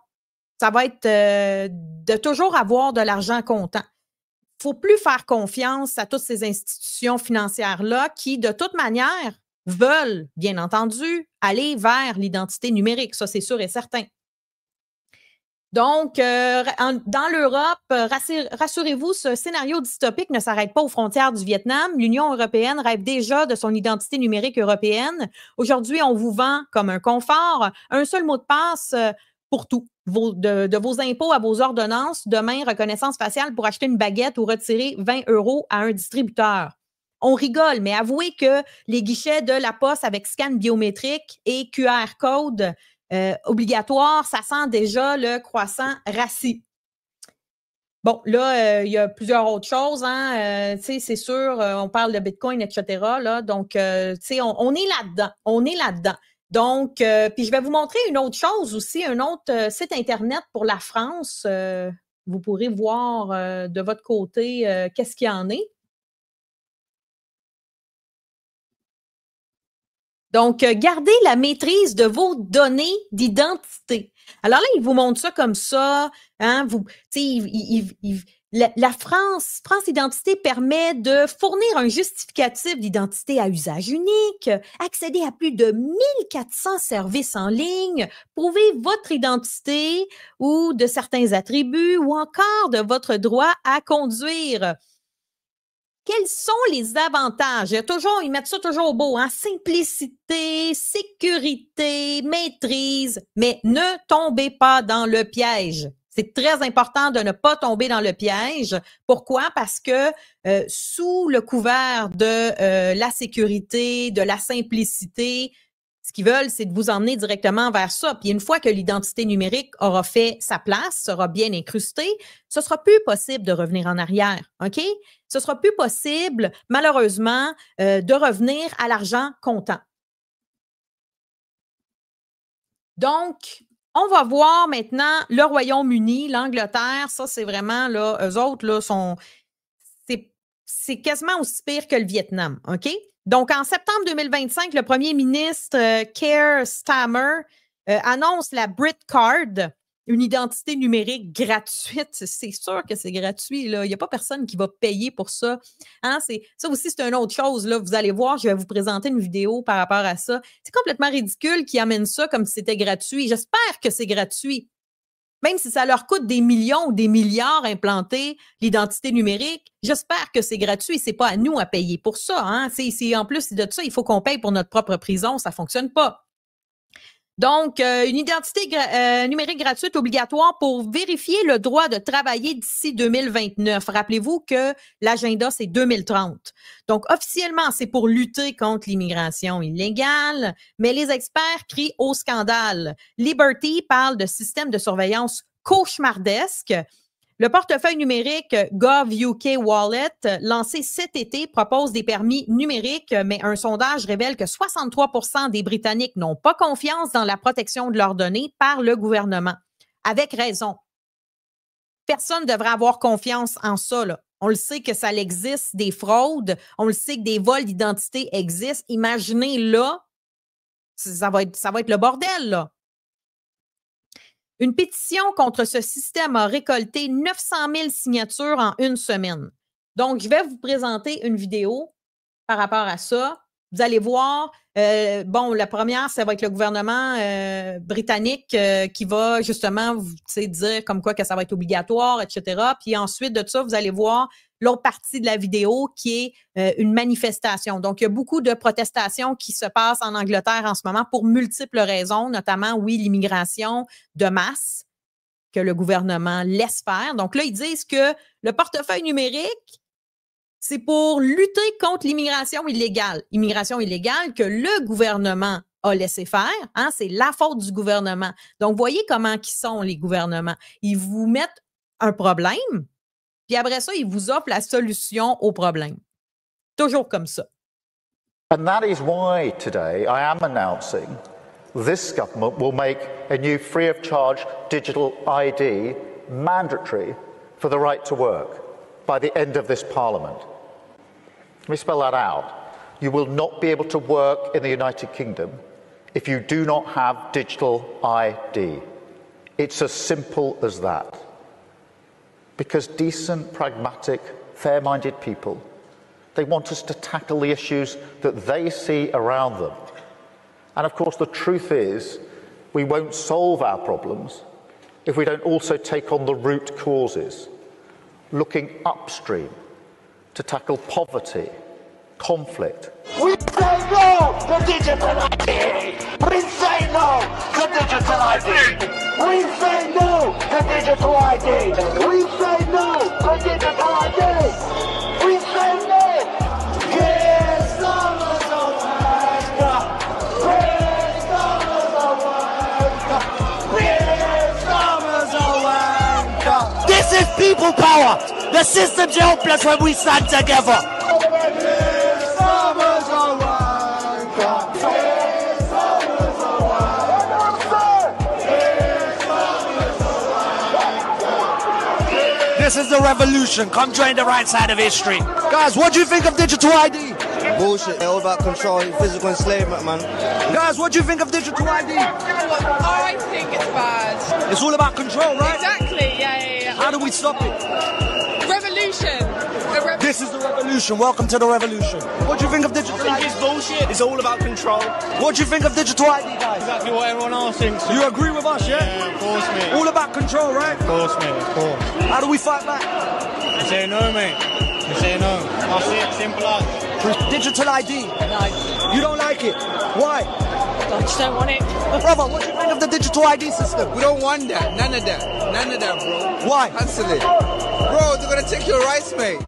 ça va être de toujours avoir de l'argent comptant. Il ne faut plus faire confiance à toutes ces institutions financières-là qui, de toute manière, veulent, bien entendu, aller vers l'identité numérique. Ça, c'est sûr et certain. Donc, dans l'Europe, rassurez-vous, ce scénario dystopique ne s'arrête pas aux frontières du Vietnam. L'Union européenne rêve déjà de son identité numérique européenne. Aujourd'hui, on vous vend comme un confort, un seul mot de passe pour tout, de vos impôts à vos ordonnances. Demain, reconnaissance faciale pour acheter une baguette ou retirer 20 € à un distributeur. On rigole, mais avouez que les guichets de la Poste avec scan biométrique et QR code obligatoire, ça sent déjà le croissant rassis. Bon, là, il y a plusieurs autres choses, tu sais, c'est sûr, on parle de Bitcoin, etc., là, donc, tu sais, on est là-dedans, Donc, puis je vais vous montrer une autre chose aussi, un autre site Internet pour la France. Vous pourrez voir de votre côté qu'est-ce qu'il y en est. Donc, gardez la maîtrise de vos données d'identité. Alors là, il vous montre ça comme ça. La France Identité permet de fournir un justificatif d'identité à usage unique, accéder à plus de 1400 services en ligne, prouver votre identité ou de certains attributs ou encore de votre droit à conduire. Quels sont les avantages? Ils mettent ça toujours au beau, simplicité, sécurité, maîtrise, mais ne tombez pas dans le piège. C'est très important de ne pas tomber dans le piège. Pourquoi? Parce que sous le couvert de la sécurité, de la simplicité, ce qu'ils veulent, c'est de vous emmener directement vers ça. Puis une fois que l'identité numérique aura fait sa place, sera bien incrustée, ce sera plus possible de revenir en arrière, OK? Ce sera plus possible, malheureusement, de revenir à l'argent comptant. Donc, on va voir maintenant le Royaume-Uni, l'Angleterre. Ça, c'est vraiment, là, eux autres, là, c'est quasiment aussi pire que le Vietnam, OK? Donc, en septembre 2025, le premier ministre Keir Starmer annonce la BritCard, une identité numérique gratuite. C'est sûr que c'est gratuit, là. Il n'y a pas personne qui va payer pour ça. Hein? Ça aussi, c'est une autre chose, là. Vous allez voir, je vais vous présenter une vidéo par rapport à ça. C'est complètement ridicule qu'ils amènent ça comme si c'était gratuit. J'espère que c'est gratuit. Même si ça leur coûte des millions ou des milliards implanter l'identité numérique, j'espère que c'est gratuit. C'est pas à nous à payer pour ça. Hein? En plus de ça, il faut qu'on paye pour notre propre prison. Ça fonctionne pas. Donc, une identité numérique gratuite obligatoire pour vérifier le droit de travailler d'ici 2029. Rappelez-vous que l'agenda, c'est 2030. Donc, officiellement, c'est pour lutter contre l'immigration illégale, mais les experts crient au scandale. Liberty parle de système de surveillance cauchemardesque. Le portefeuille numérique GovUK Wallet, lancé cet été, propose des permis numériques, mais un sondage révèle que 63% des Britanniques n'ont pas confiance dans la protection de leurs données par le gouvernement. Avec raison. Personne ne devrait avoir confiance en ça, là. On le sait que ça existe, des fraudes. On le sait que des vols d'identité existent. Imaginez là, ça va être le bordel, là. Une pétition contre ce système a récolté 900 000 signatures en une semaine. Donc, je vais vous présenter une vidéo par rapport à ça. Vous allez voir, la première, ça va être le gouvernement britannique qui va justement dire comme quoi que ça va être obligatoire, etc. Puis ensuite de ça, vous allez voir l'autre partie de la vidéo qui est une manifestation. Donc, il y a beaucoup de protestations qui se passent en Angleterre en ce moment pour multiples raisons, notamment, oui, l'immigration de masse que le gouvernement laisse faire. Donc là, ils disent que le portefeuille numérique, c'est pour lutter contre l'immigration illégale. Immigration illégale que le gouvernement a laissé faire. Hein, c'est la faute du gouvernement. Donc, voyez comment ils sont, les gouvernements. Ils vous mettent un problème, puis après ça, ils vous offrent la solution au problème. Toujours comme ça. And that is why today I am announcing this government will make a new free of charge digital ID mandatory for the right to work by the end of this Parliament. Let me spell that out. You will not be able to work in the United Kingdom if you do not have digital ID. It's as simple as that. Because decent, pragmatic, fair-minded people, they want us to tackle the issues that they see around them. And of course, the truth is, we won't solve our problems if we don't also take on the root causes, looking upstream to tackle poverty, conflict. We say no to digital ID! We say no to digital ID! We say no to digital ID! We say no to digital ID! We say no! Yes, Summers of America! Yes, Summers of America! Yes, Summers of America! This is people power! The system's helpless when we stand together! Yes, Summers of America! Yes, Summers of America! This is the revolution. Come join the right side of history. Guys, what do you think of digital ID? Bullshit, they're all about control, physical enslavement, man. Guys, what do you think of digital ID? I think it's bad. It's all about control, right? Exactly, yeah. How do we stop it? Revolution. This is the revolution. Welcome to the revolution. What do you think of digital ID? It's bullshit, it's all about control. What do you think of digital ID, guys? Exactly what everyone else thinks. You agree with us, yeah? Yeah, of course, mate. All about control, right? Of course, mate, of course. How do we fight back? You say no, mate. You say no. That's it, simple as. Digital ID. No, You don't like it. Why? I just don't want it. Brother, what do you think of the digital ID system? We don't want that. None of that. None of that, bro. Why? Cancel it. Bro, they're gonna take your rights, mate.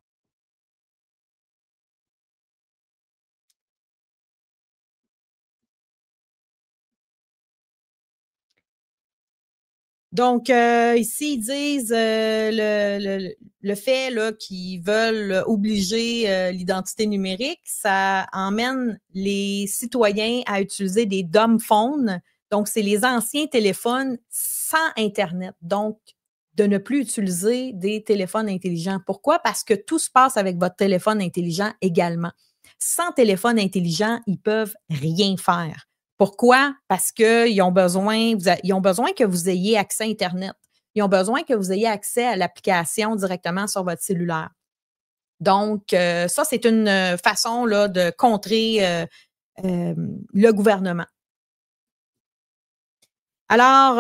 Donc, ici, ils disent le fait là, qu'ils veulent obliger l'identité numérique, ça emmène les citoyens à utiliser des dumb phones. Donc, c'est les anciens téléphones sans Internet. Donc, de ne plus utiliser des téléphones intelligents. Pourquoi? Parce que tout se passe avec votre téléphone intelligent également. sans téléphone intelligent, ils peuvent rien faire. Pourquoi? Parce qu'ils ont besoin que vous ayez accès à Internet. Ils ont besoin que vous ayez accès à l'application directement sur votre cellulaire. Donc, ça, c'est une façon là, de contrer le gouvernement. Alors,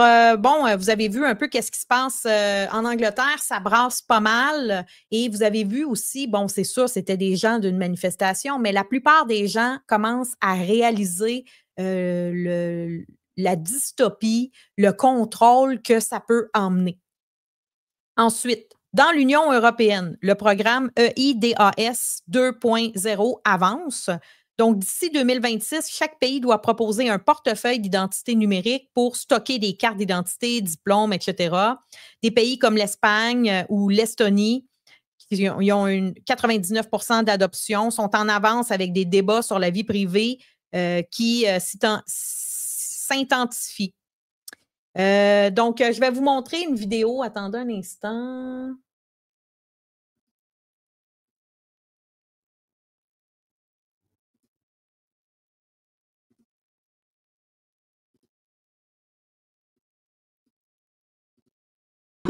vous avez vu un peu qu'est-ce qui se passe en Angleterre, ça brasse pas mal. Et vous avez vu aussi, c'est sûr, c'était des gens d'une manifestation, mais la plupart des gens commencent à réaliser la dystopie, le contrôle que ça peut emmener. Ensuite, dans l'Union européenne, le programme EIDAS 2.0 avance. Donc, d'ici 2026, chaque pays doit proposer un portefeuille d'identité numérique pour stocker des cartes d'identité, diplômes, etc. Des pays comme l'Espagne ou l'Estonie, ils ont 99% d'adoption, sont en avance avec des débats sur la vie privée qui s'intensifient. Donc, je vais vous montrer une vidéo. Attendez un instant.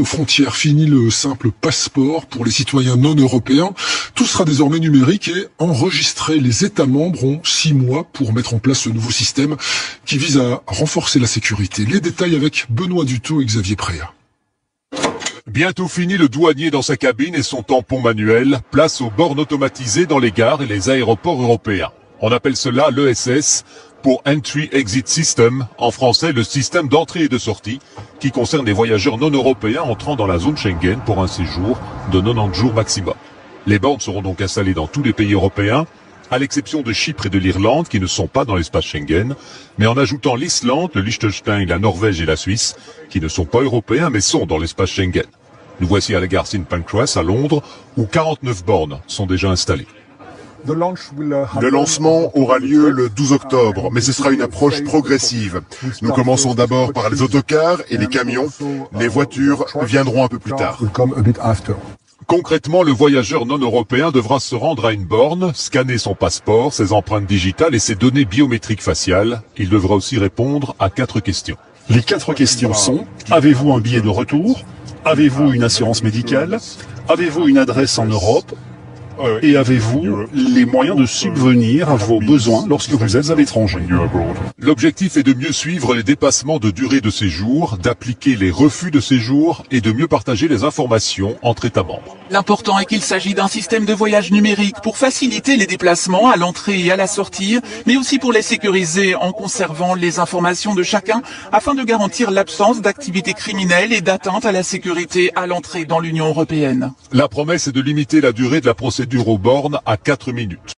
Frontières, fini le simple passeport pour les citoyens non européens. Tout sera désormais numérique et enregistré. Les États membres ont 6 mois pour mettre en place ce nouveau système qui vise à renforcer la sécurité. Les détails avec Benoît Dutot et Xavier Préat. Bientôt fini le douanier dans sa cabine et son tampon manuel. Place aux bornes automatisées dans les gares et les aéroports européens. On appelle cela l'ESS pour Entry Exit System, en français le système d'entrée et de sortie, qui concerne les voyageurs non européens entrant dans la zone Schengen pour un séjour de 90 jours maximum. Les bornes seront donc installées dans tous les pays européens, à l'exception de Chypre et de l'Irlande, qui ne sont pas dans l'espace Schengen, mais en ajoutant l'Islande, le Liechtenstein, la Norvège et la Suisse, qui ne sont pas européens mais sont dans l'espace Schengen. Nous voici à la gare St. Pancras à Londres, où 49 bornes sont déjà installées. Le lancement aura lieu le 12 octobre, mais ce sera une approche progressive. Nous commençons d'abord par les autocars et les camions. Les voitures viendront un peu plus tard. Concrètement, le voyageur non européen devra se rendre à une borne, scanner son passeport, ses empreintes digitales et ses données biométriques faciales. Il devra aussi répondre à 4 questions. Les 4 questions sont: avez-vous un billet de retour? Avez-vous une assurance médicale? Avez-vous une adresse en Europe? Et avez-vous les moyens de subvenir à vos besoins lorsque vous êtes à l'étranger? L'objectif est de mieux suivre les dépassements de durée de séjour, d'appliquer les refus de séjour et de mieux partager les informations entre États membres. L'important est qu'il s'agit d'un système de voyage numérique pour faciliter les déplacements à l'entrée et à la sortie, mais aussi pour les sécuriser en conservant les informations de chacun afin de garantir l'absence d'activités criminelles et d'atteinte à la sécurité à l'entrée dans l'Union européenne. La promesse est de limiter la durée de la procédure aux bornes à 4 minutes.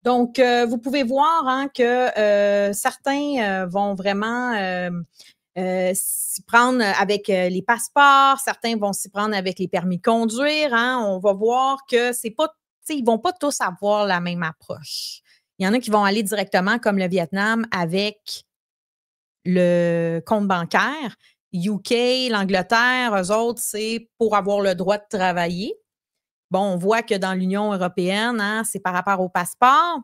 Donc, vous pouvez voir que certains vont vraiment s'y prendre avec les passeports, certains vont s'y prendre avec les permis de conduire. On va voir que c'est pas, ils vont pas tous avoir la même approche. Il y en a qui vont aller directement, comme le Vietnam, avec le compte bancaire. UK, l'Angleterre, eux autres, c'est pour avoir le droit de travailler. Bon, on voit que dans l'Union européenne, c'est par rapport au passeport.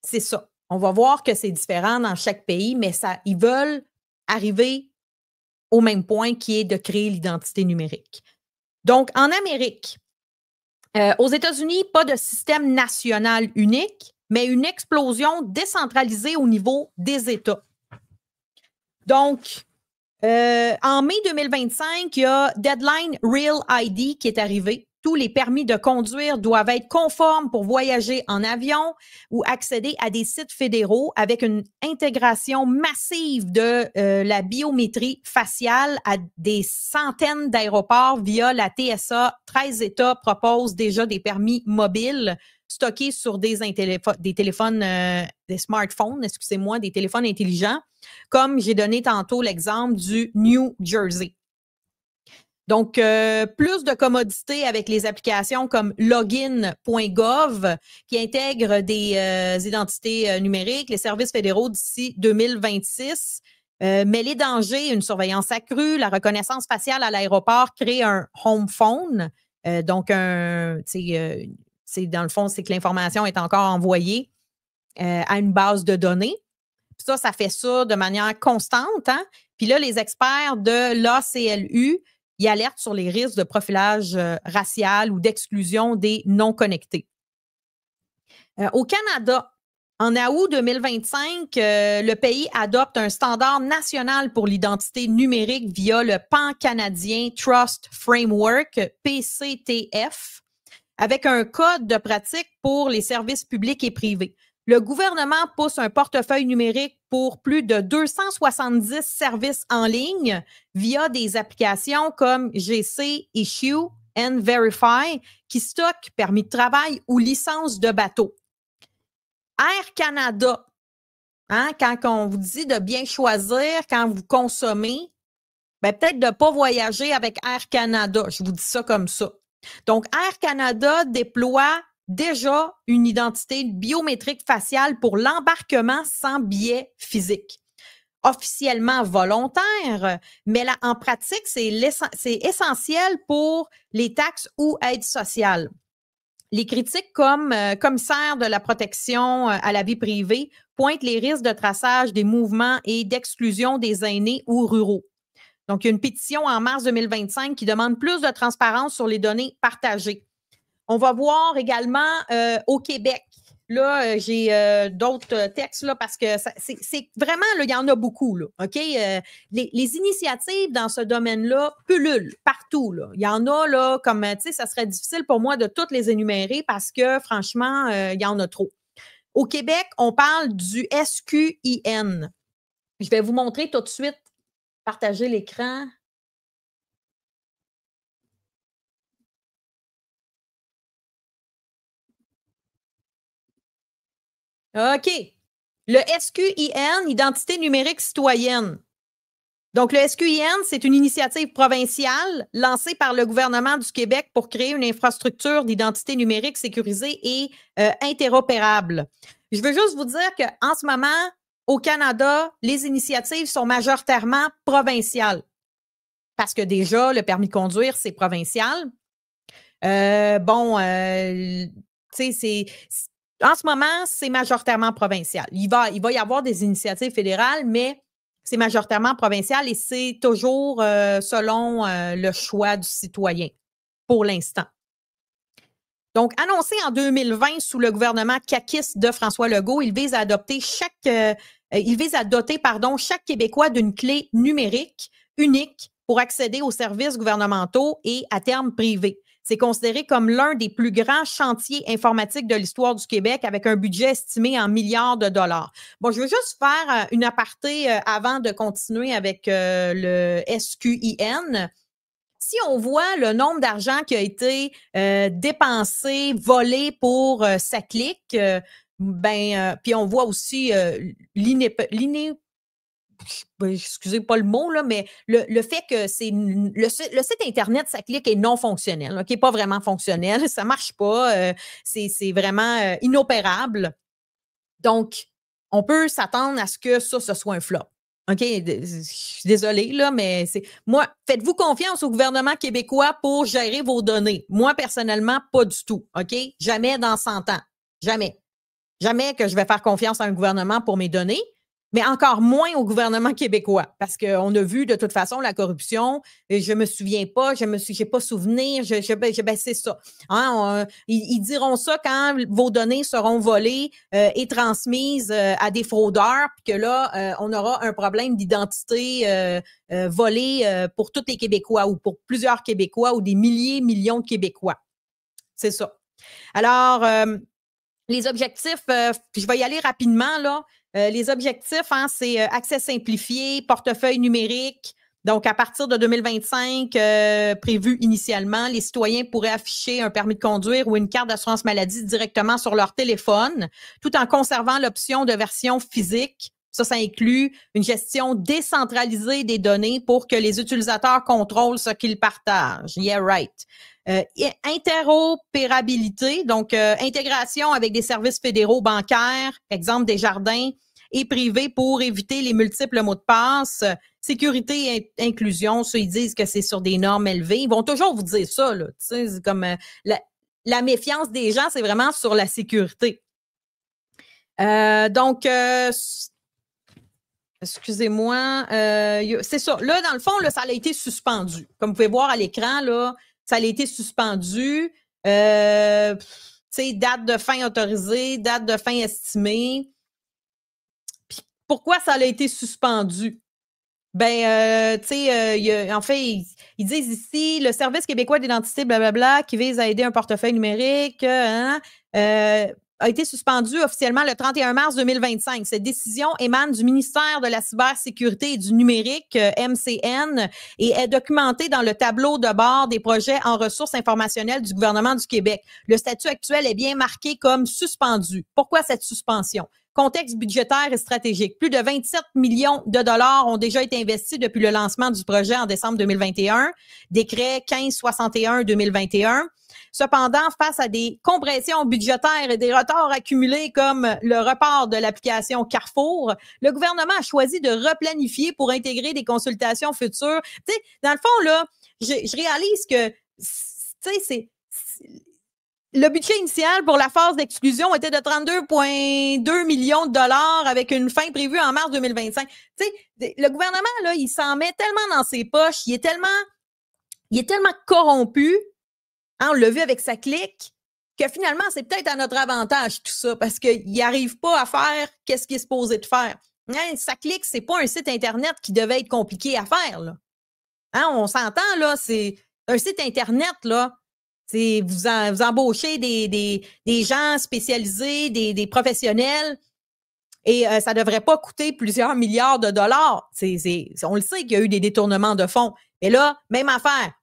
C'est ça. On va voir que c'est différent dans chaque pays, mais ils veulent arriver au même point qui est de créer l'identité numérique. Donc, en Amérique, aux États-Unis, pas de système national unique, mais une explosion décentralisée au niveau des États. Donc, en mai 2025, il y a Deadline Real ID qui est arrivé. Tous les permis de conduire doivent être conformes pour voyager en avion ou accéder à des sites fédéraux avec une intégration massive de la biométrie faciale à des centaines d'aéroports via la TSA. 13 États proposent déjà des permis mobiles stockés sur des téléphones, des smartphones, excusez-moi, des téléphones intelligents, comme j'ai donné tantôt l'exemple du New Jersey. Donc, plus de commodité avec les applications comme login.gov qui intègrent des identités numériques, les services fédéraux d'ici 2026. Mais les dangers, une surveillance accrue, la reconnaissance faciale à l'aéroport crée un home phone, donc Dans le fond, c'est que l'information est encore envoyée à une base de données. Puis ça fait ça de manière constante. Hein? Puis là, les experts de l'ACLU, ils alertent sur les risques de profilage racial ou d'exclusion des non-connectés. Au Canada, en août 2025, le pays adopte un standard national pour l'identité numérique via le Pan-Canadien Trust Framework, PCTF, avec un code de pratique pour les services publics et privés. Le gouvernement pousse un portefeuille numérique pour plus de 270 services en ligne via des applications comme GC, Issue, N-Verify, qui stockent permis de travail ou licences de bateau. Air Canada, hein, quand on vous dit de bien choisir quand vous consommez, ben peut-être de ne pas voyager avec Air Canada. Je vous dis ça comme ça. Donc, Air Canada déploie déjà une identité biométrique faciale pour l'embarquement sans billet physique. Officiellement volontaire, mais là, en pratique, c'est essentiel pour les taxes ou aides sociales. Les critiques comme commissaire de la protection à la vie privée pointent les risques de traçage des mouvements et d'exclusion des aînés ou ruraux. Donc, il y a une pétition en mars 2025 qui demande plus de transparence sur les données partagées. On va voir également au Québec. Là, j'ai d'autres textes là parce que c'est vraiment, là, il y en a beaucoup. Là, OK? Les initiatives dans ce domaine-là pullulent partout. Là. Il y en a, là, comme, tu sais, ça serait difficile pour moi de toutes les énumérer parce que, franchement, il y en a trop. Au Québec, on parle du SQIN. Je vais vous montrer tout de suite. Partager l'écran. OK. Le SQIN, Identité numérique citoyenne. Donc, le SQIN, c'est une initiative provinciale lancée par le gouvernement du Québec pour créer une infrastructure d'identité numérique sécurisée et interopérable. Je veux juste vous dire qu'en ce moment, au Canada, les initiatives sont majoritairement provinciales. Parce que déjà, le permis de conduire, c'est provincial. Tu sais, en ce moment, c'est majoritairement provincial. Il va y avoir des initiatives fédérales, mais c'est majoritairement provincial et c'est toujours selon le choix du citoyen pour l'instant. Donc, annoncé en 2020 sous le gouvernement caquiste de François Legault, il vise à doter chaque Québécois d'une clé numérique unique pour accéder aux services gouvernementaux et à terme privés. C'est considéré comme l'un des plus grands chantiers informatiques de l'histoire du Québec avec un budget estimé en milliards de dollars. Bon, je veux juste faire une aparté avant de continuer avec le SQIN. Si on voit le nombre d'argent qui a été dépensé, volé pour SACLIC, puis on voit aussi excusez pas le mot, là, mais le fait que c'est le site Internet SACLIC est non fonctionnel, qui n'est pas vraiment fonctionnel, ça ne marche pas, c'est vraiment inopérable. Donc, on peut s'attendre à ce que ça, ce soit un flop. OK, je suis désolée, là, mais moi, faites-vous confiance au gouvernement québécois pour gérer vos données. Moi, personnellement, pas du tout. OK? Jamais dans 100 ans. Jamais. Jamais que je vais faire confiance à un gouvernement pour mes données, mais encore moins au gouvernement québécois, parce qu'on a vu de toute façon la corruption. Je me souviens pas, j'ai pas souvenir, c'est ça. Hein, ils diront ça quand vos données seront volées et transmises à des fraudeurs, puis que là, on aura un problème d'identité volée pour tous les Québécois ou pour plusieurs Québécois ou des millions de Québécois. C'est ça. Alors, les objectifs, je vais y aller rapidement, là. Les objectifs, hein, c'est accès simplifié, portefeuille numérique. Donc, à partir de 2025, prévu initialement, les citoyens pourraient afficher un permis de conduire ou une carte d'assurance maladie directement sur leur téléphone, tout en conservant l'option de version physique. Ça inclut une gestion décentralisée des données pour que les utilisateurs contrôlent ce qu'ils partagent. Yeah, right. Interopérabilité, donc intégration avec des services fédéraux bancaires, exemple Desjardins, et privés pour éviter les multiples mots de passe. Sécurité et inclusion, ça, ils disent que c'est sur des normes élevées. Ils vont toujours vous dire ça, là. Tu sais, c'est comme la méfiance des gens, c'est vraiment sur la sécurité. Excusez-moi, c'est ça. Là, dans le fond, là, ça a été suspendu. Comme vous pouvez voir à l'écran, là, ça a été suspendu. Date de fin autorisée, date de fin estimée. Puis, pourquoi ça a été suspendu? En fait, ils disent ici, le Service québécois d'identité, blablabla, qui vise à aider un portefeuille numérique, a été suspendu officiellement le 31 mars 2025. Cette décision émane du ministère de la Cybersécurité et du Numérique, MCN, et est documentée dans le tableau de bord des projets en ressources informationnelles du gouvernement du Québec. Le statut actuel est bien marqué comme suspendu. Pourquoi cette suspension? Contexte budgétaire et stratégique. Plus de 27 millions de dollars ont déjà été investis depuis le lancement du projet en décembre 2021. Décret 1561-2021. Cependant, face à des compressions budgétaires et des retards accumulés comme le report de l'application Carrefour, le gouvernement a choisi de replanifier pour intégrer des consultations futures. Tu sais, dans le fond, là, je réalise que, le budget initial pour la phase d'exclusion était de 32,2 millions de dollars avec une fin prévue en mars 2025. Tu sais, le gouvernement, là, il s'en met tellement dans ses poches, il est tellement corrompu. Hein, on l'a vu avec sa clique, que finalement, c'est peut-être à notre avantage tout ça, parce qu'il n'arrive pas à faire qu'est-ce qu'il est supposé de faire. Hein, sa clique, c'est pas un site Internet qui devait être compliqué à faire, là. Hein, on s'entend, là, c'est un site Internet, là. C'est vous embauchez des gens spécialisés, des professionnels, et ça ne devrait pas coûter plusieurs milliards de dollars. On le sait qu'il y a eu des détournements de fonds. Mais là, même affaire.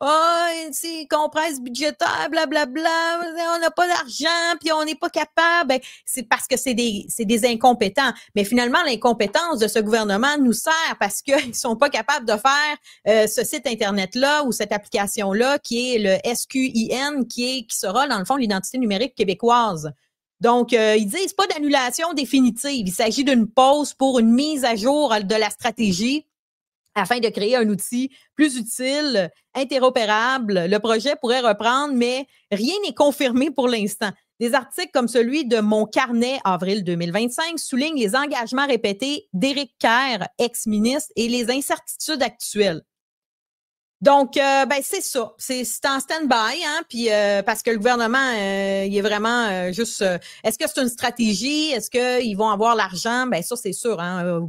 C'est compresse budgétaire, blablabla, on n'a pas d'argent, puis on n'est pas capable. Ben, c'est parce que c'est des incompétents. Mais finalement, l'incompétence de ce gouvernement nous sert parce qu'ils sont pas capables de faire ce site Internet-là ou cette application-là qui est le SQIN, qui sera, dans le fond, l'identité numérique québécoise. Donc, ils disent pas d'annulation définitive. Il s'agit d'une pause pour une mise à jour de la stratégie afin de créer un outil plus utile, interopérable. Le projet pourrait reprendre, mais rien n'est confirmé pour l'instant. Des articles comme celui de Mon Carnet, avril 2025, soulignent les engagements répétés d'Éric Kerr, ex-ministre, et les incertitudes actuelles. Donc, c'est ça. C'est en stand-by, hein, puis parce que le gouvernement, il est vraiment juste... est-ce que c'est une stratégie? Est-ce qu'ils vont avoir l'argent? Ben ça, c'est sûr, hein.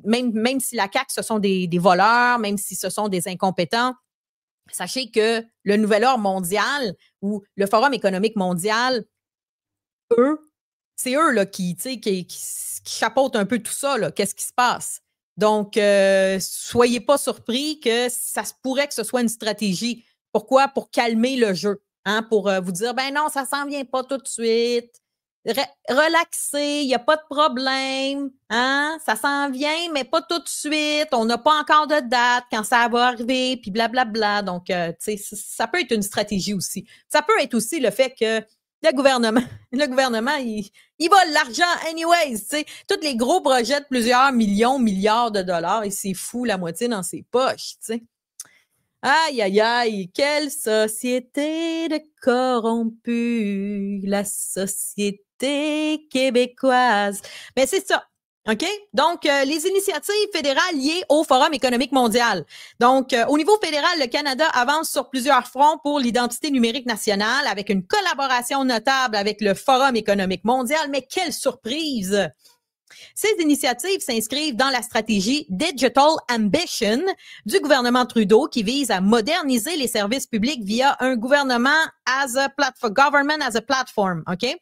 Même si la CAQ, ce sont des voleurs, même si ce sont des incompétents, sachez que le Nouvel Ordre mondial ou le Forum économique mondial, c'est eux là, qui chapeautent un peu tout ça. Là. Qu'est-ce qui se passe? Donc, soyez pas surpris que ça se pourrait que ce soit une stratégie. Pourquoi? Pour calmer le jeu. Hein? Pour vous dire, ben non, ça s'en vient pas tout de suite. Relaxer, il n'y a pas de problème, hein? Ça s'en vient, mais pas tout de suite. On n'a pas encore de date quand ça va arriver, puis blablabla. Donc, tu sais, ça peut être une stratégie aussi. Ça peut être aussi le fait que le gouvernement, il vole l'argent anyways, tu sais. Tous les gros projets de plusieurs milliards de dollars, il s'est fou la moitié dans ses poches, tu sais. Aïe, aïe, aïe, quelle société de corrompus, la société québécoise. Mais c'est ça, OK? Donc, les initiatives fédérales liées au Forum économique mondial. Donc, au niveau fédéral, le Canada avance sur plusieurs fronts pour l'identité numérique nationale avec une collaboration notable avec le Forum économique mondial. Mais quelle surprise! Ces initiatives s'inscrivent dans la stratégie Digital Ambition du gouvernement Trudeau qui vise à moderniser les services publics via un government as a platform, OK?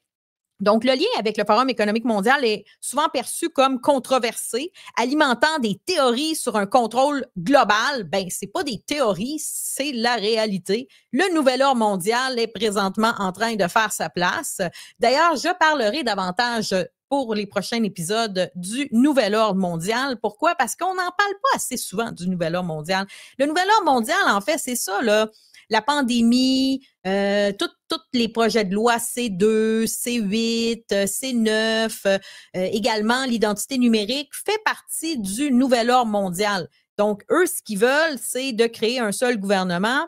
Donc, le lien avec le Forum économique mondial est souvent perçu comme controversé, alimentant des théories sur un contrôle global. Ben, c'est pas des théories, c'est la réalité. Le Nouvel Ordre mondial est présentement en train de faire sa place. D'ailleurs, je parlerai davantage pour les prochains épisodes du Nouvel Ordre mondial. Pourquoi? Parce qu'on n'en parle pas assez souvent du Nouvel Ordre mondial. Le Nouvel Ordre mondial, en fait, c'est ça, là. La pandémie, tous les projets de loi C2, C8, C9, également l'identité numérique fait partie du Nouvel Ordre mondial. Donc, eux, ce qu'ils veulent, c'est de créer un seul gouvernement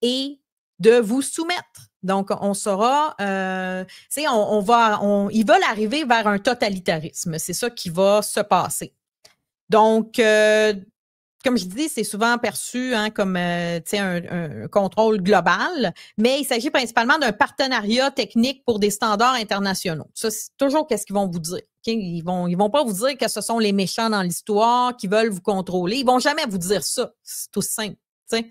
et de vous soumettre. Donc, on saura, ils veulent arriver vers un totalitarisme. C'est ça qui va se passer. Donc, comme je dis, c'est souvent perçu comme un contrôle global, mais il s'agit principalement d'un partenariat technique pour des standards internationaux. Ça, c'est toujours qu'est-ce qu'ils vont vous dire. Okay? Ils vont pas vous dire que ce sont les méchants dans l'histoire qui veulent vous contrôler. Ils vont jamais vous dire ça. C'est tout simple. T'sais.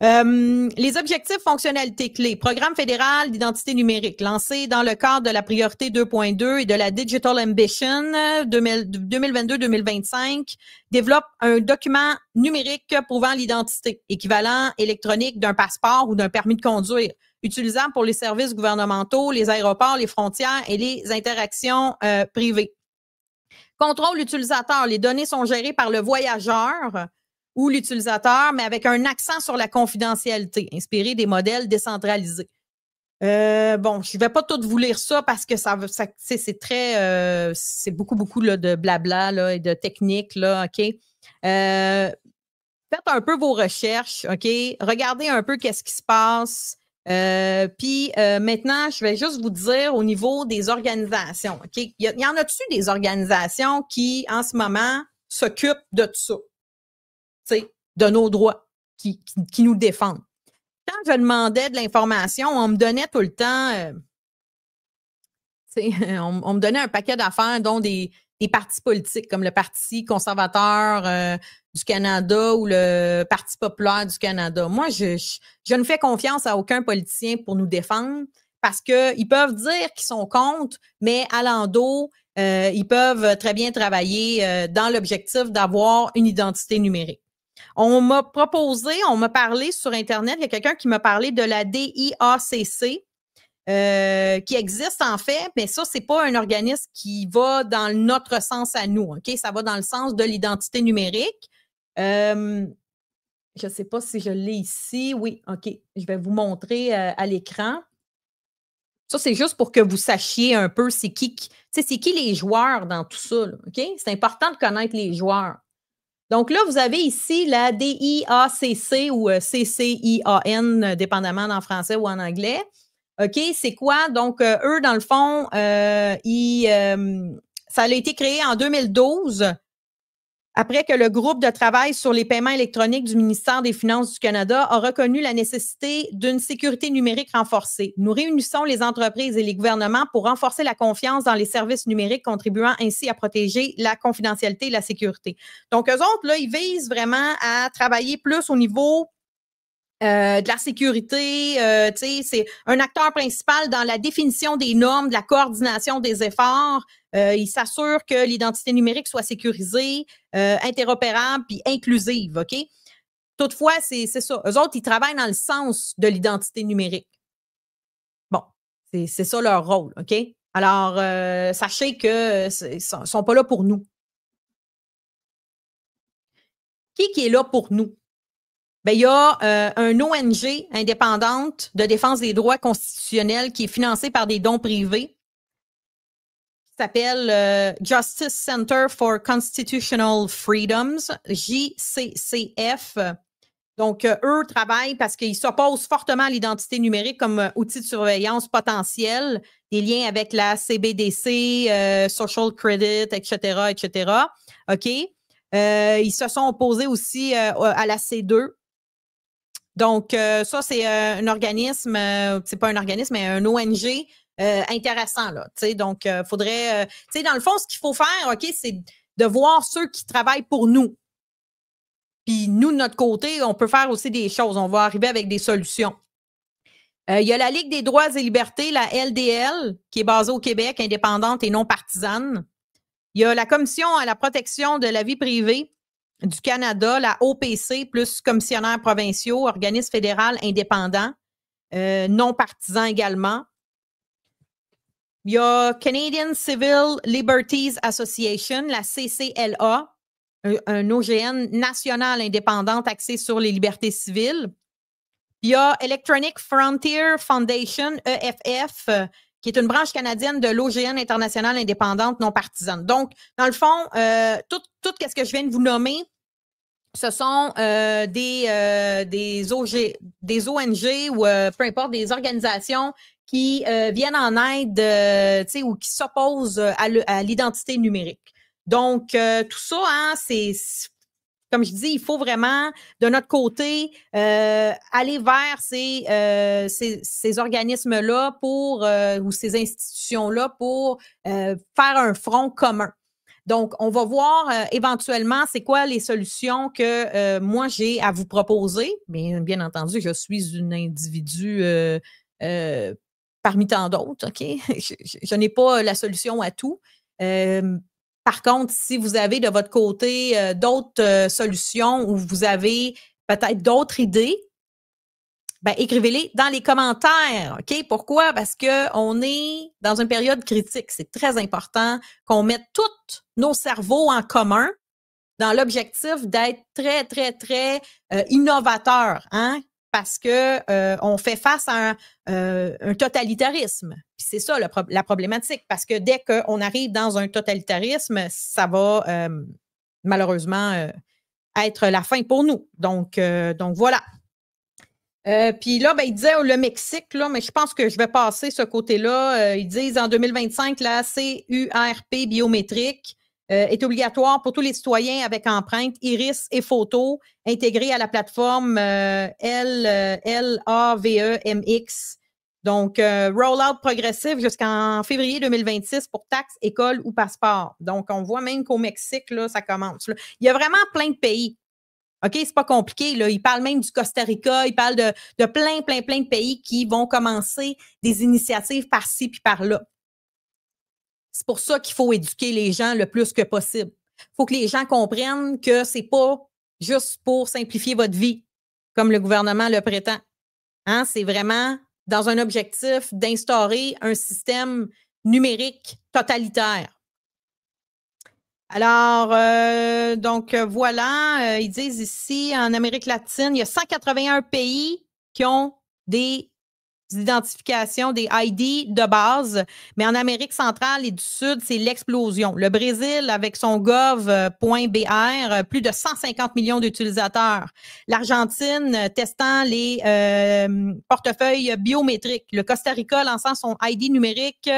Les objectifs fonctionnalités clés. Programme fédéral d'identité numérique lancé dans le cadre de la priorité 2.2 et de la Digital Ambition 2022-2025 développe un document numérique prouvant l'identité, équivalent électronique d'un passeport ou d'un permis de conduire, utilisable pour les services gouvernementaux, les aéroports, les frontières et les interactions privées. Contrôle utilisateur. Les données sont gérées par le voyageur ou l'utilisateur, mais avec un accent sur la confidentialité, inspiré des modèles décentralisés. Je ne vais pas tout vous lire ça parce que c'est très, c'est beaucoup là, de blabla là, et de techniques, là, OK? Faites un peu vos recherches, OK? Regardez un peu qu'est-ce qui se passe. Puis maintenant, je vais juste vous dire au niveau des organisations, OK? Il y en a-tu des organisations qui, en ce moment, s'occupent de tout ça? De nos droits qui nous défendent. Quand je demandais de l'information, on me donnait tout le temps, on me donnait un paquet d'affaires, dont des partis politiques, comme le Parti conservateur du Canada ou le Parti populaire du Canada. Moi, je ne fais confiance à aucun politicien pour nous défendre parce qu'ils peuvent dire qu'ils sont contre, mais à l'endos, ils peuvent très bien travailler dans l'objectif d'avoir une identité numérique. On m'a parlé sur Internet, il y a quelqu'un qui m'a parlé de la DIACC qui existe en fait, mais ça, c'est pas un organisme qui va dans notre sens à nous, OK? Ça va dans le sens de l'identité numérique. Je ne sais pas si je l'ai ici. Oui, OK. Je vais vous montrer à l'écran. Ça, c'est juste pour que vous sachiez un peu c'est qui les joueurs dans tout ça, là, OK? C'est important de connaître les joueurs. Donc là, vous avez ici la DIACC ou CCIAN, dépendamment en français ou en anglais. OK, c'est quoi? Donc, eux, dans le fond, ça a été créé en 2012 après que le groupe de travail sur les paiements électroniques du ministère des Finances du Canada a reconnu la nécessité d'une sécurité numérique renforcée. Nous réunissons les entreprises et les gouvernements pour renforcer la confiance dans les services numériques, contribuant ainsi à protéger la confidentialité et la sécurité. Donc, eux autres, là, ils visent vraiment à travailler plus au niveau de la sécurité, c'est un acteur principal dans la définition des normes, de la coordination des efforts. Il s'assure que l'identité numérique soit sécurisée, interopérable puis inclusive, OK? Toutefois, c'est ça. Eux autres, ils travaillent dans le sens de l'identité numérique. Bon, c'est ça leur rôle, OK? Alors, sachez que ils sont pas là pour nous. Qui est là pour nous? Ben, il y a un ONG indépendante de défense des droits constitutionnels qui est financée par des dons privés qui s'appelle Justice Center for Constitutional Freedoms, JCCF. Donc, eux travaillent parce qu'ils s'opposent fortement à l'identité numérique comme outil de surveillance potentiel, des liens avec la CBDC, Social Credit, etc., etc. OK? Ils se sont opposés aussi à la C2. Donc, ça, c'est un organisme, c'est pas un organisme, mais un ONG intéressant, là. Donc, faudrait, dans le fond, ce qu'il faut faire, OK, c'est de voir ceux qui travaillent pour nous. Puis nous, de notre côté, on peut faire aussi des choses. On va arriver avec des solutions. Il y a la Ligue des droits et libertés, la LDL, qui est basée au Québec, indépendante et non partisane. Il y a la Commission à la protection de la vie privée du Canada, la OPC, plus commissionnaires provinciaux, organisme fédéral indépendant, non partisan également. Il y a Canadian Civil Liberties Association, la CCLA, un OGN national indépendante axé sur les libertés civiles. Il y a Electronic Frontier Foundation, EFF, qui est une branche canadienne de l'OGN internationale indépendante non partisane. Donc, dans le fond, tout ce que je viens de vous nommer ce sont des ONG ou peu importe, des organisations qui viennent en aide, ou qui s'opposent à l'identité numérique. Donc, tout ça, hein, comme je dis, il faut vraiment, de notre côté, aller vers ces organismes-là ou ces institutions-là pour faire un front commun. Donc, on va voir éventuellement c'est quoi les solutions que moi j'ai à vous proposer. Mais bien entendu, je suis une individu parmi tant d'autres, OK? Je n'ai pas la solution à tout. Par contre, si vous avez de votre côté d'autres solutions ou vous avez peut-être d'autres idées, ben, écrivez-les dans les commentaires, OK? Pourquoi? Parce qu'on est dans une période critique. C'est très important qu'on mette tous nos cerveaux en commun dans l'objectif d'être très, très, très innovateurs, hein? Parce que on fait face à un totalitarisme. Puis c'est ça la problématique, parce que dès qu'on arrive dans un totalitarisme, ça va malheureusement être la fin pour nous. Donc voilà. Puis là, ben, ils disaient le Mexique, là, mais je pense que je vais passer ce côté-là. Ils disent en 2025, la CURP biométrique est obligatoire pour tous les citoyens avec empreinte, iris et photo intégrés à la plateforme LAVEMX. Donc, rollout progressif jusqu'en février 2026 pour taxes, écoles ou passeports. Donc, on voit même qu'au Mexique, là, ça commence. Là. Il y a vraiment plein de pays. OK, c'est pas compliqué, là. Ils parlent même du Costa Rica, ils parlent de plein de pays qui vont commencer des initiatives par-ci puis par-là. C'est pour ça qu'il faut éduquer les gens le plus que possible. Il faut que les gens comprennent que c'est pas juste pour simplifier votre vie, comme le gouvernement le prétend. Hein? C'est vraiment dans un objectif d'instaurer un système numérique totalitaire. Alors, voilà, ils disent ici, en Amérique latine, il y a 181 pays qui ont des identifications, des ID de base, mais en Amérique centrale et du Sud, c'est l'explosion. Le Brésil, avec son gov.br, plus de 150 millions d'utilisateurs. L'Argentine, testant les portefeuilles biométriques. Le Costa Rica, lançant son ID numérique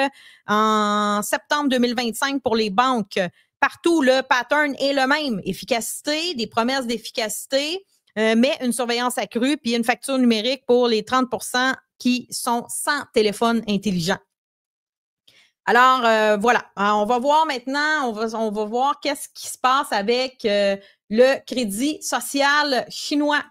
en septembre 2025 pour les banques. Partout, le pattern est le même. Efficacité, des promesses d'efficacité, mais une surveillance accrue, puis une facture numérique pour les 30 % qui sont sans téléphone intelligent. Alors, voilà. Alors, on va voir maintenant, on va voir qu'est-ce qui se passe avec le crédit social chinois.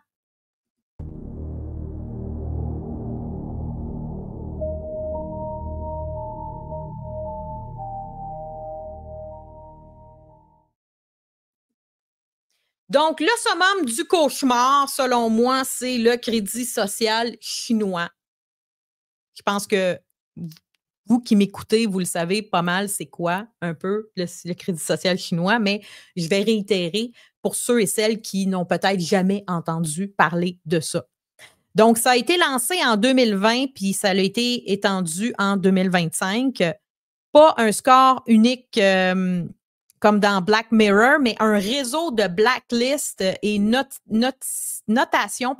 Donc, le summum du cauchemar, selon moi, c'est le crédit social chinois. Je pense que vous qui m'écoutez, vous le savez pas mal, c'est quoi un peu le crédit social chinois, mais je vais réitérer pour ceux et celles qui n'ont peut-être jamais entendu parler de ça. Donc, ça a été lancé en 2020, puis ça a été étendu en 2025. Pas un score unique comme dans Black Mirror, mais un réseau de blacklist et notation,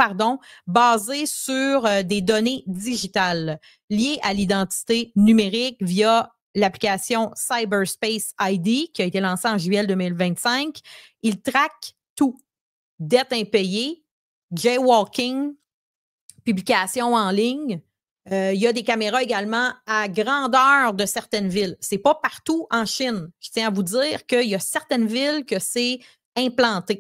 basé sur des données digitales liées à l'identité numérique via l'application Cyberspace ID qui a été lancée en juillet 2025. Il traque tout. Dettes impayées, jaywalking, publication en ligne. Il y a des caméras également à grandeur de certaines villes. C'est pas partout en Chine. Je tiens à vous dire qu'il y a certaines villes que c'est implanté.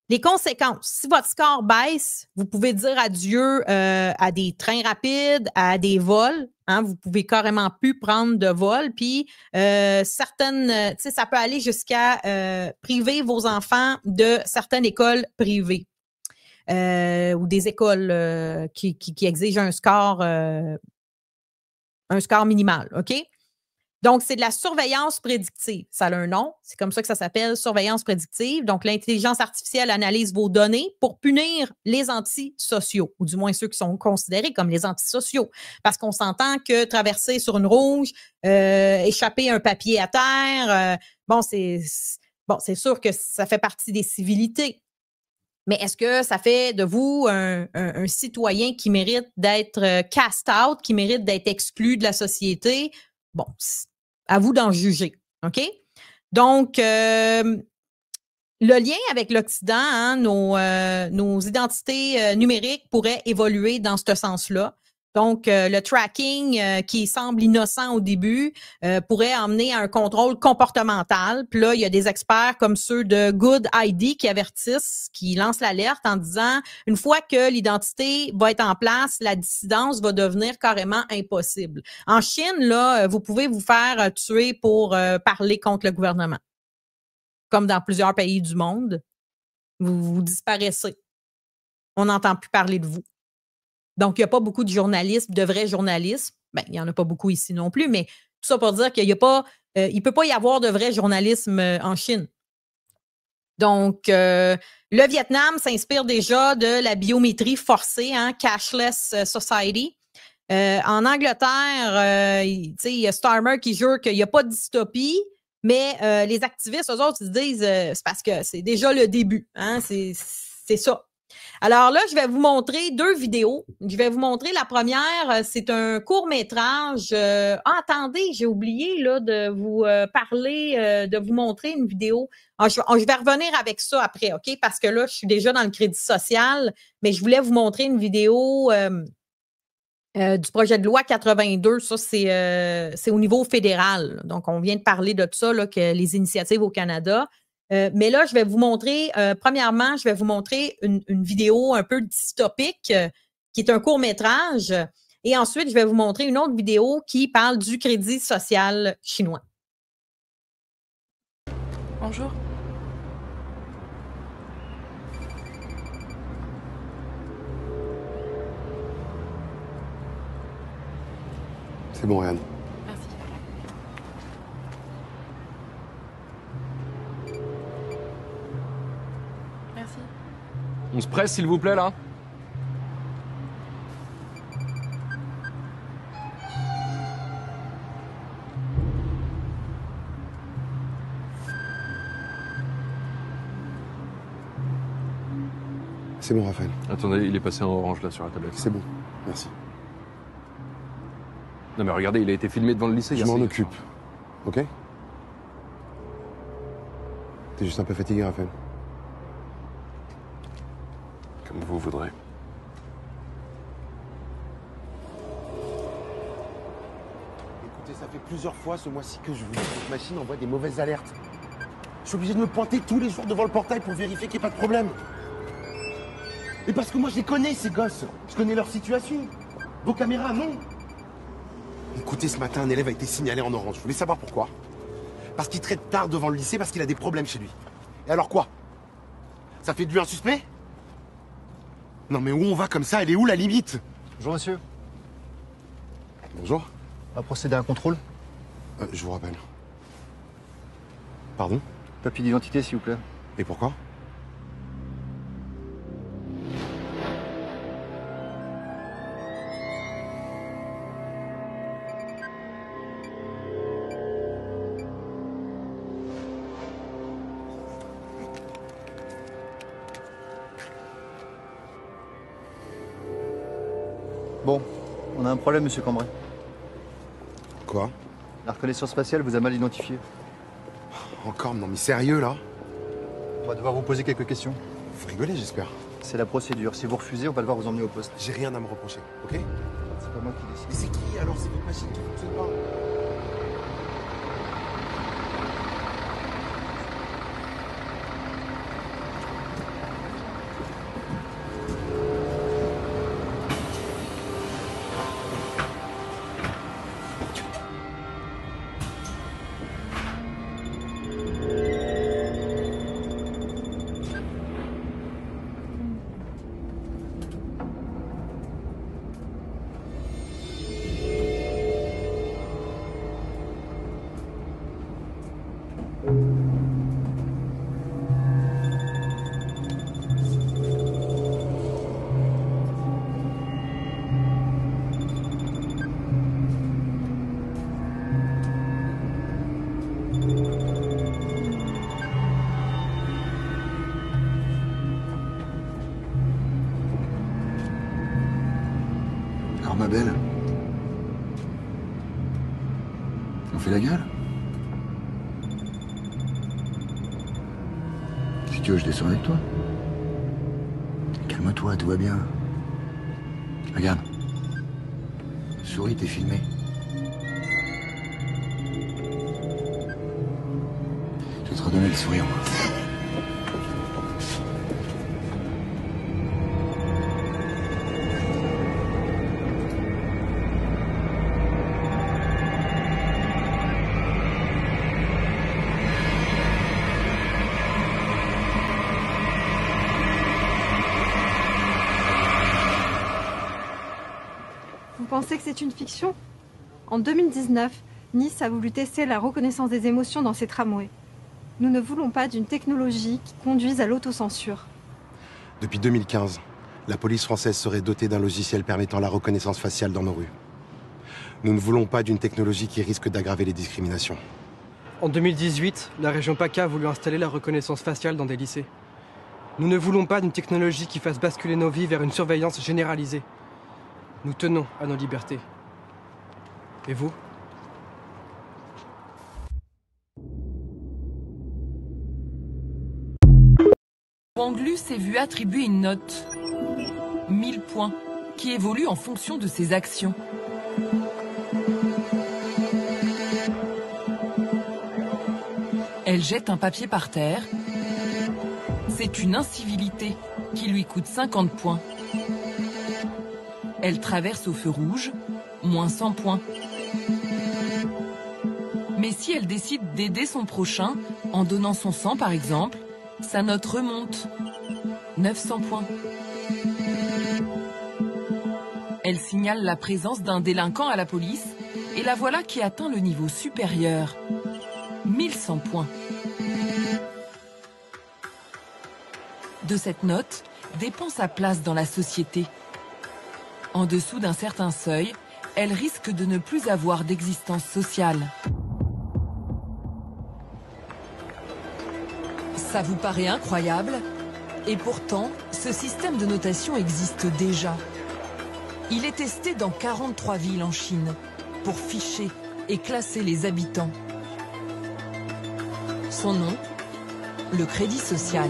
Les conséquences, si votre score baisse, vous pouvez dire adieu à des trains rapides, à des vols. Hein, vous pouvez carrément plus prendre de vol. Puis certaines, tu sais, ça peut aller jusqu'à priver vos enfants de certaines écoles privées. Ou des écoles qui exigent un score minimal, OK? Donc, c'est de la surveillance prédictive. Ça a un nom, c'est comme ça que ça s'appelle, surveillance prédictive. Donc, l'intelligence artificielle analyse vos données pour punir les antisociaux, ou du moins ceux qui sont considérés comme les antisociaux. Parce qu'on s'entend que traverser sur une rouge, échapper un papier à terre, c'est sûr que ça fait partie des civilités. Mais est-ce que ça fait de vous un citoyen qui mérite d'être cast out, qui mérite d'être exclu de la société? Bon, à vous d'en juger, OK? Donc, le lien avec l'Occident, hein, nos identités numériques pourraient évoluer dans ce sens-là. Donc, le tracking qui semble innocent au début pourrait emmener à un contrôle comportemental. Puis là, il y a des experts comme ceux de Good ID qui avertissent, qui lancent l'alerte en disant, une fois que l'identité va être en place, la dissidence va devenir carrément impossible. En Chine, là, vous pouvez vous faire tuer pour parler contre le gouvernement. Comme dans plusieurs pays du monde, vous disparaissez. On n'entend plus parler de vous. Donc, il n'y a pas beaucoup de journalisme, de vrais journalistes. Bien, il n'y en a pas beaucoup ici non plus, mais tout ça pour dire qu'il n'y a pas, il peut pas y avoir de vrai journalisme en Chine. Donc, le Vietnam s'inspire déjà de la biométrie forcée, hein, cashless society. En Angleterre, il y a Starmer qui jure qu'il n'y a pas de dystopie, mais les activistes, eux autres, ils se disent c'est parce que c'est déjà le début. Hein, c'est ça. Alors là, je vais vous montrer 2 vidéos. Je vais vous montrer la première, c'est un court-métrage. Attendez, j'ai oublié là, de vous parler, de vous montrer une vidéo. Je vais revenir avec ça après, OK? Parce que là, je suis déjà dans le crédit social, mais je voulais vous montrer une vidéo du projet de loi 82. Ça, c'est au niveau fédéral. Donc, on vient de parler de ça, là, que les initiatives au Canada. Mais là, je vais vous montrer, premièrement, je vais vous montrer une vidéo un peu dystopique qui est un court-métrage. Et ensuite, je vais vous montrer une autre vidéo qui parle du crédit social chinois. Bonjour. C'est bon, Ryan. On se presse, s'il vous plaît, là? C'est bon, Raphaël. Attendez, il est passé en orange, là, sur la tablette. C'est bon, merci. Non, mais regardez, il a été filmé devant le lycée. Je m'en occupe, ok? T'es juste un peu fatigué, Raphaël. Comme vous voudrez. Écoutez, ça fait plusieurs fois ce mois-ci que je vous dis que cette machine envoie des mauvaises alertes. Je suis obligé de me pointer tous les jours devant le portail pour vérifier qu'il n'y a pas de problème. Et parce que moi, je les connais, ces gosses. Je connais leur situation. Vos caméras, non. Écoutez, ce matin, un élève a été signalé en orange. Je voulais savoir pourquoi. Parce qu'il traite tard devant le lycée, parce qu'il a des problèmes chez lui. Et alors quoi? Ça fait de lui un suspect? Non mais où on va comme ça? Elle est où la limite? Bonjour monsieur. Bonjour. On va procéder à un contrôle. Je vous rappelle. Pardon? Papier d'identité s'il vous plaît. Et pourquoi? Bon, on a un problème, monsieur Cambrai. Quoi? La reconnaissance faciale vous a mal identifié. Encore? Non mais sérieux, là? On va devoir vous poser quelques questions. Vous rigolez, j'espère. C'est la procédure. Si vous refusez, on va devoir vous emmener au poste. J'ai rien à me reprocher, ok? C'est pas moi qui décide. Mais c'est qui alors? C'est votre machine qui fonctionne pas? pété la gueule? Si tu veux, je descends avec toi. Calme-toi, tout va bien. Regarde. Souris, t'es filmé. Je vais te redonner le sourire, moi. Vous pensez que c'est une fiction? En 2019, Nice a voulu tester la reconnaissance des émotions dans ses tramways. Nous ne voulons pas d'une technologie qui conduise à l'autocensure. Depuis 2015, la police française serait dotée d'un logiciel permettant la reconnaissance faciale dans nos rues. Nous ne voulons pas d'une technologie qui risque d'aggraver les discriminations. En 2018, la région PACA a voulu installer la reconnaissance faciale dans des lycées. Nous ne voulons pas d'une technologie qui fasse basculer nos vies vers une surveillance généralisée. Nous tenons à nos libertés. Et vous? Wang Lu s'est vu attribuer une note, 1000 points, qui évolue en fonction de ses actions. Elle jette un papier par terre. C'est une incivilité qui lui coûte 50 points. Elle traverse au feu rouge, moins 100 points. Mais si elle décide d'aider son prochain, en donnant son sang par exemple, sa note remonte, 900 points. Elle signale la présence d'un délinquant à la police, et la voilà qui atteint le niveau supérieur, 1100 points. De cette note dépend sa place dans la société. En dessous d'un certain seuil, elle risque de ne plus avoir d'existence sociale. Ça vous paraît incroyable? Et pourtant, ce système de notation existe déjà. Il est testé dans 43 villes en Chine pour ficher et classer les habitants. Son nom, le crédit social.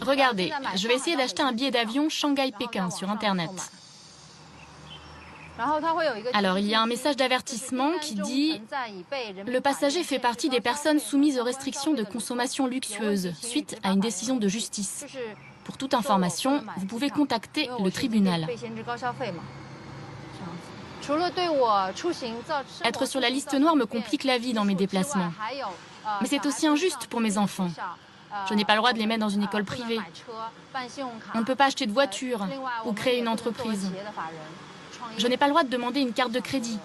Regardez, je vais essayer d'acheter un billet d'avion Shanghai-Pékin sur Internet. Alors, il y a un message d'avertissement qui dit « Le passager fait partie des personnes soumises aux restrictions de consommation luxueuse suite à une décision de justice. Pour toute information, vous pouvez contacter le tribunal. » Être sur la liste noire me complique la vie dans mes déplacements. Mais c'est aussi injuste pour mes enfants. Je n'ai pas le droit de les mettre dans une école privée. On ne peut pas acheter de voiture ou créer une entreprise. Je n'ai pas le droit de demander une carte de crédit.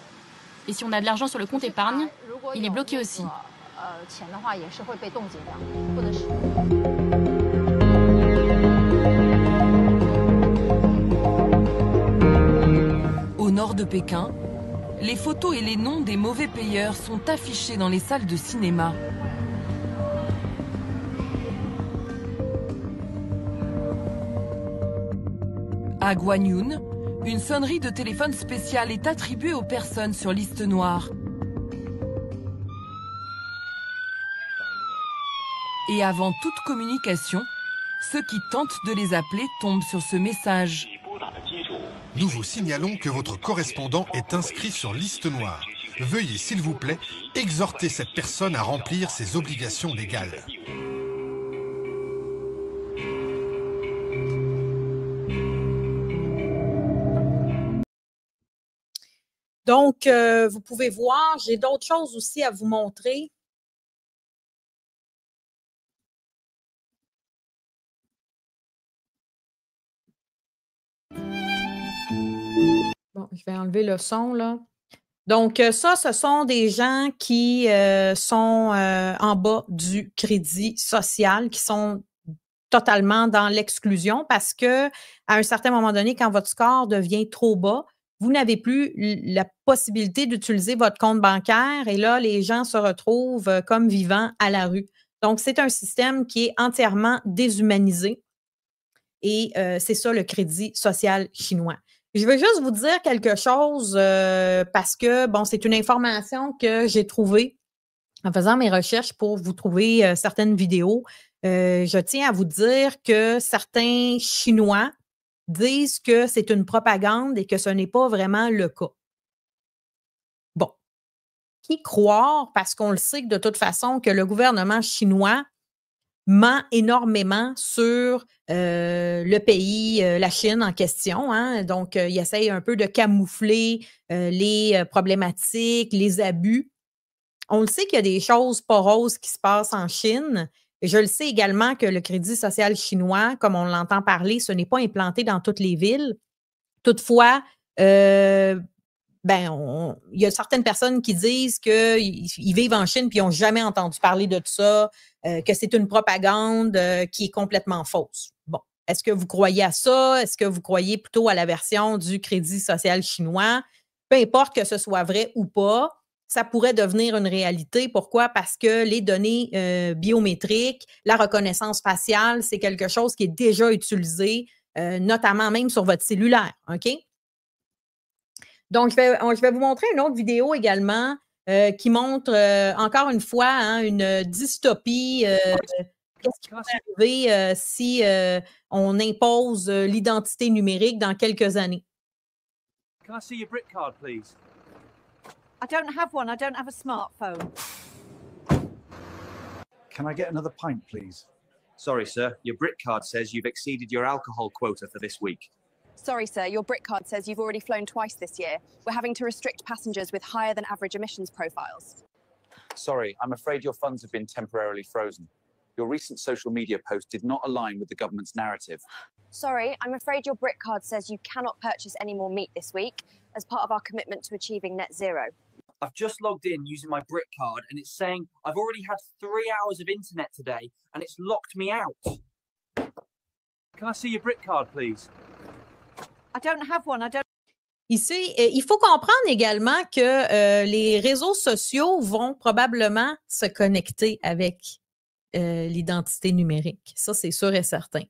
Et si on a de l'argent sur le compte épargne, il est bloqué aussi. Au nord de Pékin, les photos et les noms des mauvais payeurs sont affichés dans les salles de cinéma. À Guanyun, une sonnerie de téléphone spécial est attribuée aux personnes sur liste noire. Et avant toute communication, ceux qui tentent de les appeler tombent sur ce message. Nous vous signalons que votre correspondant est inscrit sur liste noire. Veuillez, s'il vous plaît, exhorter cette personne à remplir ses obligations légales. Donc, vous pouvez voir, j'ai d'autres choses aussi à vous montrer. Bon, je vais enlever le son, là. Donc, ça, ce sont des gens qui sont en bas du crédit social, qui sont totalement dans l'exclusion parce que à un certain moment donné, quand votre score devient trop bas, vous n'avez plus la possibilité d'utiliser votre compte bancaire et là, les gens se retrouvent comme vivants à la rue. Donc, c'est un système qui est entièrement déshumanisé et c'est ça le crédit social chinois. Je veux juste vous dire quelque chose parce que, bon, c'est une information que j'ai trouvée en faisant mes recherches pour vous trouver certaines vidéos. Je tiens à vous dire que certains Chinois disent que c'est une propagande et que ce n'est pas vraiment le cas. Bon, qui croire, parce qu'on le sait que de toute façon que le gouvernement chinois ment énormément sur le pays, la Chine en question. Hein? Donc, il essaye un peu de camoufler les problématiques, les abus. On le sait qu'il y a des choses pas roses qui se passent en Chine. Et je le sais également que le crédit social chinois, comme on l'entend parler, ce n'est pas implanté dans toutes les villes. Toutefois, il y a certaines personnes qui disent qu'ils vivent en Chine et ils n'ont jamais entendu parler de ça, que c'est une propagande qui est complètement fausse. Bon, est-ce que vous croyez à ça? Est-ce que vous croyez plutôt à la version du crédit social chinois? Peu importe que ce soit vrai ou pas, ça pourrait devenir une réalité. Pourquoi? Parce que les données biométriques, la reconnaissance faciale, c'est quelque chose qui est déjà utilisé, notamment même sur votre cellulaire. OK? Donc, je vais vous montrer une autre vidéo également qui montre encore une fois hein, une dystopie. Qu'est-ce qui va arriver si on impose l'identité numérique dans quelques années? Can I see your BRIC card, please? I don't have one. I don't have a smartphone. Can I get another pint, please? Sorry, sir. Your BRIC card says you've exceeded your alcohol quota for this week. Sorry, sir. Your BRIC card says you've already flown twice this year. We're having to restrict passengers with higher than average emissions profiles. Sorry, I'm afraid your funds have been temporarily frozen. Your recent social media post did not align with the government's narrative. Sorry, I'm afraid your BRIC card says you cannot purchase any more meat this week as part of our commitment to achieving net zero. I've just logged in using my BRIC card and it's saying I've already had 3 hours of internet today and it's locked me out. Can I see your BRIC card, please? I don't have one. I don't. Ici, il faut comprendre également que les réseaux sociaux vont probablement se connecter avec l'identité numérique. Ça, c'est sûr et certain.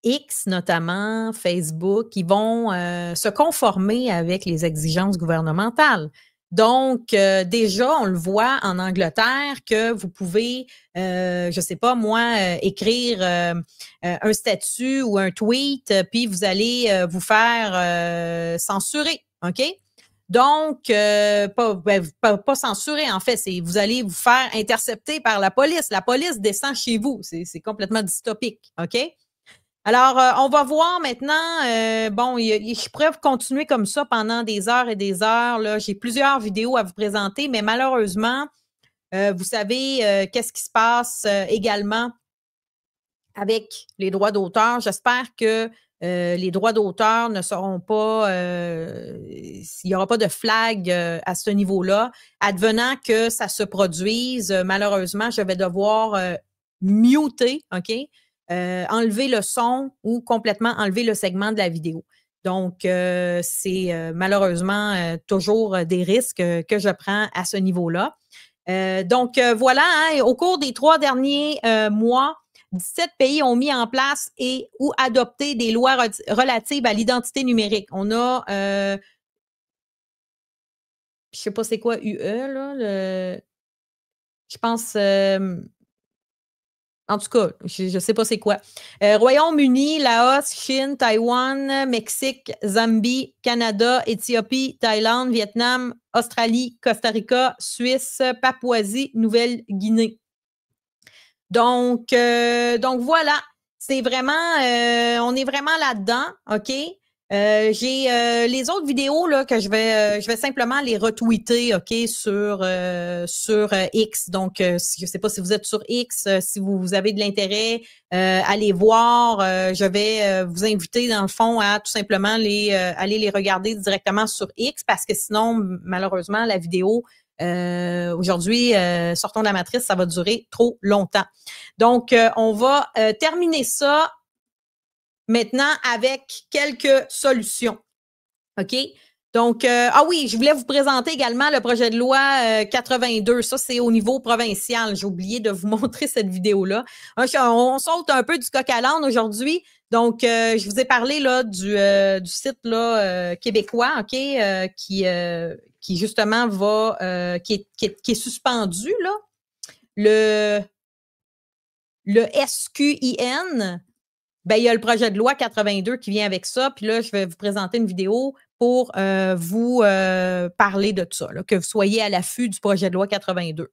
X, notamment, Facebook, ils vont se conformer avec les exigences gouvernementales. Donc, déjà, on le voit en Angleterre que vous pouvez, je ne sais pas moi, écrire un statut ou un tweet, puis vous allez vous faire censurer, OK? Donc, pas censurer, en fait, c'est vous allez vous faire intercepter par la police. La police descend chez vous. C'est complètement dystopique, OK? Alors, on va voir maintenant, je pourrais continuer comme ça pendant des heures et des heures. Là. J'ai plusieurs vidéos à vous présenter, mais malheureusement, vous savez qu'est-ce qui se passe également avec les droits d'auteur. J'espère que les droits d'auteur ne seront pas, il n'y aura pas de flag à ce niveau-là. Advenant que ça se produise, malheureusement, je vais devoir muter, OK? Enlever le son ou complètement enlever le segment de la vidéo. Donc, c'est malheureusement toujours des risques que je prends à ce niveau-là. Donc, voilà, hein, au cours des 3 derniers mois, 17 pays ont mis en place ou adopté des lois relatives à l'identité numérique. On a, je sais pas c'est quoi UE, là, je pense... en tout cas, je ne sais pas c'est quoi. Royaume-Uni, Laos, Chine, Taïwan, Mexique, Zambie, Canada, Éthiopie, Thaïlande, Vietnam, Australie, Costa Rica, Suisse, Papouasie, Nouvelle-Guinée. Donc voilà, c'est vraiment, on est vraiment là-dedans, OK? J'ai les autres vidéos là, que je vais simplement les retweeter, OK, sur X. Donc, je ne sais pas si vous êtes sur X, si vous avez de l'intérêt, allez voir. Je vais vous inviter, dans le fond, à tout simplement aller les regarder directement sur X parce que sinon, malheureusement, la vidéo aujourd'hui, sortons de la matrice, ça va durer trop longtemps. Donc, on va terminer ça maintenant avec quelques solutions. OK? Donc, oui, je voulais vous présenter également le projet de loi 82. Ça, c'est au niveau provincial. J'ai oublié de vous montrer cette vidéo-là. On saute un peu du coq à l'âne aujourd'hui. Donc, je vous ai parlé là du site là québécois, OK, qui justement va qui est suspendu là. Le SQIN. Ben, il y a le projet de loi 82 qui vient avec ça. Puis là, je vais vous présenter une vidéo pour vous parler de ça, là, que vous soyez à l'affût du projet de loi 82.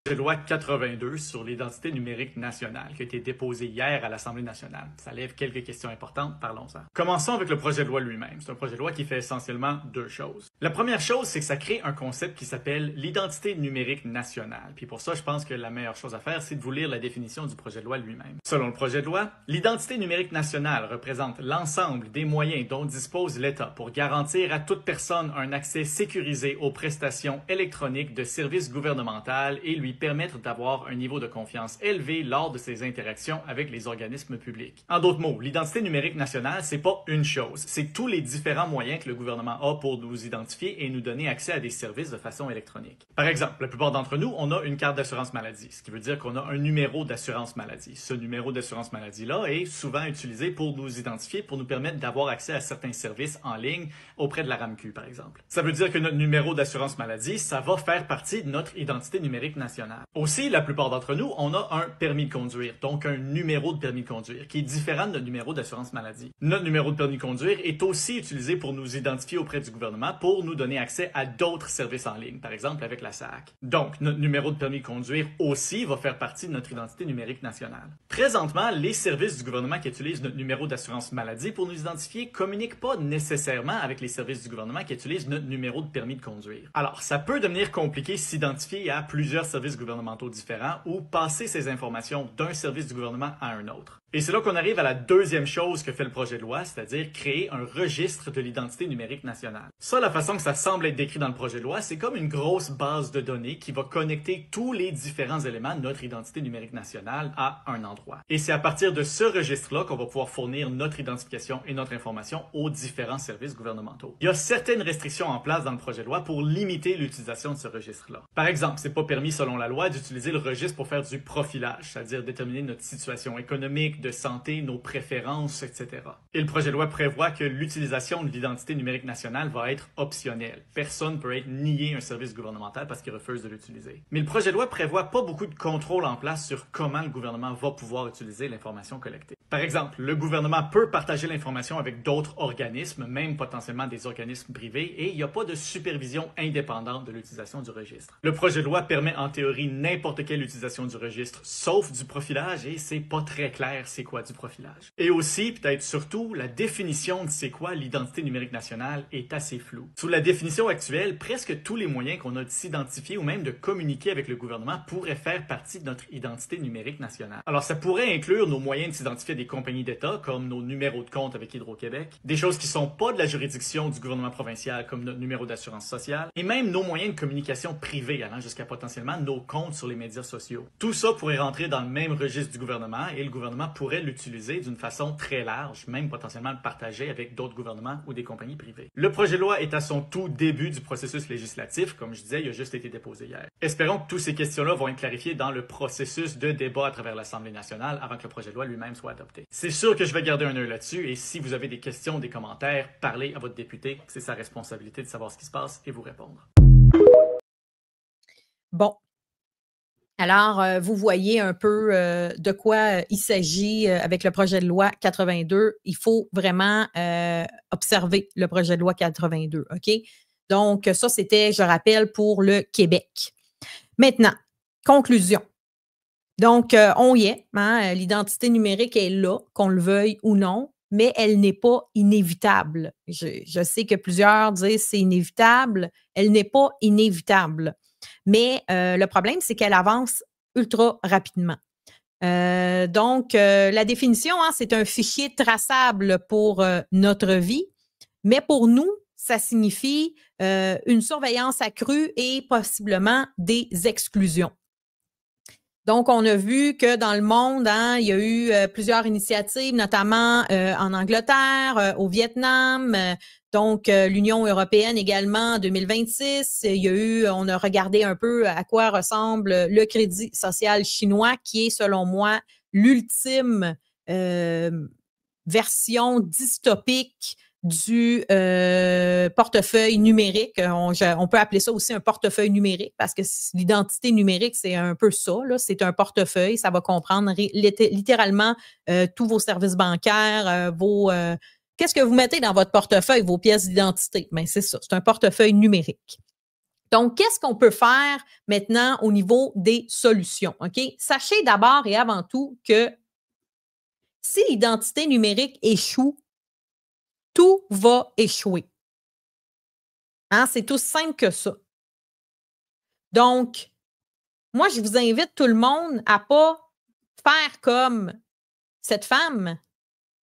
Projet de loi 82 sur l'identité numérique nationale qui a été déposé hier à l'Assemblée nationale. Ça lève quelques questions importantes, parlons-en. Commençons avec le projet de loi lui-même. C'est un projet de loi qui fait essentiellement deux choses. La première chose, c'est que ça crée un concept qui s'appelle l'identité numérique nationale. Puis pour ça, je pense que la meilleure chose à faire, c'est de vous lire la définition du projet de loi lui-même. Selon le projet de loi, l'identité numérique nationale représente l'ensemble des moyens dont dispose l'État pour garantir à toute personne un accès sécurisé aux prestations électroniques de services gouvernementaux et lui permettre d'avoir un niveau de confiance élevé lors de ses interactions avec les organismes publics. En d'autres mots, l'identité numérique nationale, c'est pas une chose, c'est tous les différents moyens que le gouvernement a pour nous identifier et nous donner accès à des services de façon électronique. Par exemple, la plupart d'entre nous, on a une carte d'assurance maladie, ce qui veut dire qu'on a un numéro d'assurance maladie. Ce numéro d'assurance maladie-là est souvent utilisé pour nous identifier, pour nous permettre d'avoir accès à certains services en ligne auprès de la RAMQ, par exemple. Ça veut dire que notre numéro d'assurance maladie, ça va faire partie de notre identité numérique nationale. Aussi, la plupart d'entre nous, on a un permis de conduire, donc un numéro de permis de conduire, qui est différent de notre numéro d'assurance maladie. Notre numéro de permis de conduire est aussi utilisé pour nous identifier auprès du gouvernement pour nous donner accès à d'autres services en ligne, par exemple avec la SAC. Donc, notre numéro de permis de conduire aussi va faire partie de notre identité numérique nationale. Présentement, les services du gouvernement qui utilisent notre numéro d'assurance maladie pour nous identifier communiquent pas nécessairement avec les services du gouvernement qui utilisent notre numéro de permis de conduire. Alors, ça peut devenir compliqué s'identifier à plusieurs services gouvernementaux différents ou passer ces informations d'un service du gouvernement à un autre. Et c'est là qu'on arrive à la deuxième chose que fait le projet de loi, c'est-à-dire créer un registre de l'identité numérique nationale. Ça, la façon que ça semble être décrit dans le projet de loi, c'est comme une grosse base de données qui va connecter tous les différents éléments de notre identité numérique nationale à un endroit. Et c'est à partir de ce registre-là qu'on va pouvoir fournir notre identification et notre information aux différents services gouvernementaux. Il y a certaines restrictions en place dans le projet de loi pour limiter l'utilisation de ce registre-là. Par exemple, c'est pas permis selon la loi d'utiliser le registre pour faire du profilage, c'est-à-dire déterminer notre situation économique, de santé, nos préférences, etc. Et le projet de loi prévoit que l'utilisation de l'identité numérique nationale va être optionnelle. Personne ne peut être nié un service gouvernemental parce qu'il refuse de l'utiliser. Mais le projet de loi prévoit pas beaucoup de contrôle en place sur comment le gouvernement va pouvoir utiliser l'information collectée. Par exemple, le gouvernement peut partager l'information avec d'autres organismes, même potentiellement des organismes privés, et il n'y a pas de supervision indépendante de l'utilisation du registre. Le projet de loi permet en théorie n'importe quelle utilisation du registre, sauf du profilage, et c'est pas très clair c'est quoi du profilage. Et aussi, peut-être surtout, la définition de c'est quoi l'identité numérique nationale est assez floue. Sous la définition actuelle, presque tous les moyens qu'on a de s'identifier ou même de communiquer avec le gouvernement pourraient faire partie de notre identité numérique nationale. Alors, ça pourrait inclure nos moyens de s'identifier à des compagnies d'État, comme nos numéros de compte avec Hydro-Québec, des choses qui sont pas de la juridiction du gouvernement provincial, comme notre numéro d'assurance sociale, et même nos moyens de communication privés, allant jusqu'à potentiellement nos comptes sur les médias sociaux. Tout ça pourrait rentrer dans le même registre du gouvernement et le gouvernement pourrait l'utiliser d'une façon très large, même potentiellement le partager avec d'autres gouvernements ou des compagnies privées. Le projet de loi est à son tout début du processus législatif, comme je disais, il a juste été déposé hier. Espérons que toutes ces questions-là vont être clarifiées dans le processus de débat à travers l'Assemblée nationale avant que le projet de loi lui-même soit adopté. C'est sûr que je vais garder un œil là-dessus et si vous avez des questions, des commentaires, parlez à votre député, c'est sa responsabilité de savoir ce qui se passe et vous répondre. Bon. Alors, vous voyez un peu de quoi il s'agit avec le projet de loi 82. Il faut vraiment observer le projet de loi 82, OK? Donc, ça, c'était, je rappelle, pour le Québec. Maintenant, conclusion. Donc, on y est. Hein, l'identité numérique est là, qu'on le veuille ou non. mais elle n'est pas inévitable. Je sais que plusieurs disent c'est inévitable. Elle n'est pas inévitable. Mais le problème, c'est qu'elle avance ultra rapidement. Donc, la définition, c'est un fichier traçable pour notre vie, mais pour nous, ça signifie une surveillance accrue et possiblement des exclusions. Donc, on a vu que dans le monde, il y a eu plusieurs initiatives, notamment en Angleterre, au Vietnam, donc l'Union européenne également en 2026. On a regardé un peu à quoi ressemble le crédit social chinois, qui est, selon moi, l'ultime version dystopique du portefeuille numérique. On peut appeler ça aussi un portefeuille numérique parce que l'identité numérique, c'est un peu ça. C'est un portefeuille. Ça va comprendre littéralement tous vos services bancaires, qu'est-ce que vous mettez dans votre portefeuille, vos pièces d'identité? Bien, c'est ça. C'est un portefeuille numérique. Donc, qu'est-ce qu'on peut faire maintenant au niveau des solutions? OK? Sachez d'abord et avant tout que si l'identité numérique échoue, tout va échouer. C'est aussi simple que ça. Donc, moi, je vous invite tout le monde à ne pas faire comme cette femme,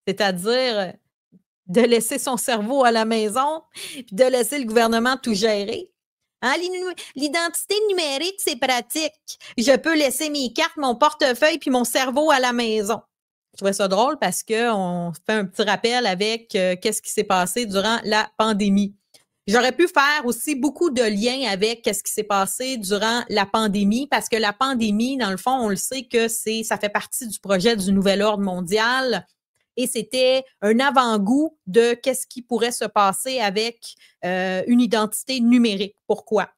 c'est-à-dire de laisser son cerveau à la maison puis de laisser le gouvernement tout gérer. L'identité numérique, c'est pratique. Je peux laisser mes cartes, mon portefeuille puis mon cerveau à la maison. Je trouvais ça drôle parce qu'on fait un petit rappel avec qu'est-ce qui s'est passé durant la pandémie. J'aurais pu faire aussi beaucoup de liens avec qu'est-ce qui s'est passé durant la pandémie parce que la pandémie, dans le fond, on le sait que ça fait partie du projet du Nouvel Ordre mondial et c'était un avant-goût de qu'est-ce qui pourrait se passer avec une identité numérique. Pourquoi?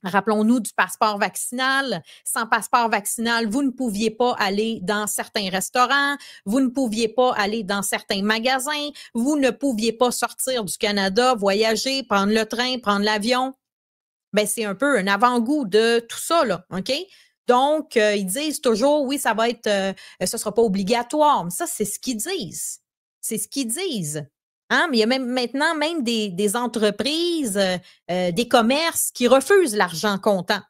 Rappelons-nous du passeport vaccinal. Sans passeport vaccinal, vous ne pouviez pas aller dans certains restaurants, vous ne pouviez pas aller dans certains magasins, vous ne pouviez pas sortir du Canada, voyager, prendre le train, prendre l'avion. Bien, c'est un peu un avant-goût de tout ça, là, OK? Donc, ils disent toujours, oui, ça va être, ce sera pas obligatoire. Mais ça, c'est ce qu'ils disent. C'est ce qu'ils disent. Mais il y a maintenant des entreprises, des commerces qui refusent l'argent comptant.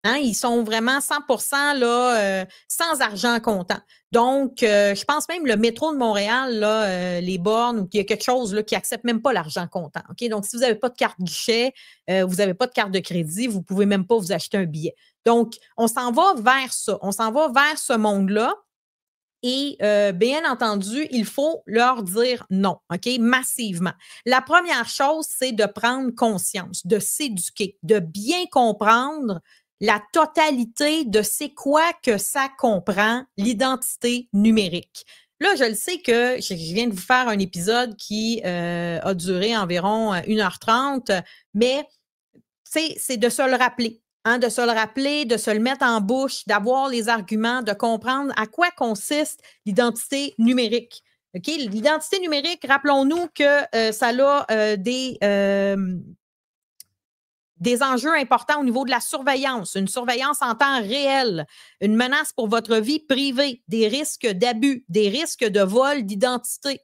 Ils sont vraiment 100% là, sans argent comptant. Donc, je pense même le métro de Montréal, là, les bornes, ou qu'il y a quelque chose là, qui n'accepte même pas l'argent comptant. Okay? Donc, si vous n'avez pas de carte guichet, vous n'avez pas de carte de crédit, vous ne pouvez même pas vous acheter un billet. Donc, on s'en va vers ça. On s'en va vers ce monde-là. Et bien entendu, il faut leur dire non, OK, massivement. La première chose, c'est de prendre conscience, de s'éduquer, de bien comprendre la totalité de c'est quoi que ça comprend, l'identité numérique. Là, je le sais que je viens de vous faire un épisode qui a duré environ 1h30, mais c'est de se le rappeler. De se le rappeler, de se le mettre en bouche, d'avoir les arguments, de comprendre à quoi consiste l'identité numérique. OK? L'identité numérique, rappelons-nous que ça a des enjeux importants au niveau de la surveillance, une surveillance en temps réel, une menace pour votre vie privée, des risques d'abus, des risques de vol d'identité.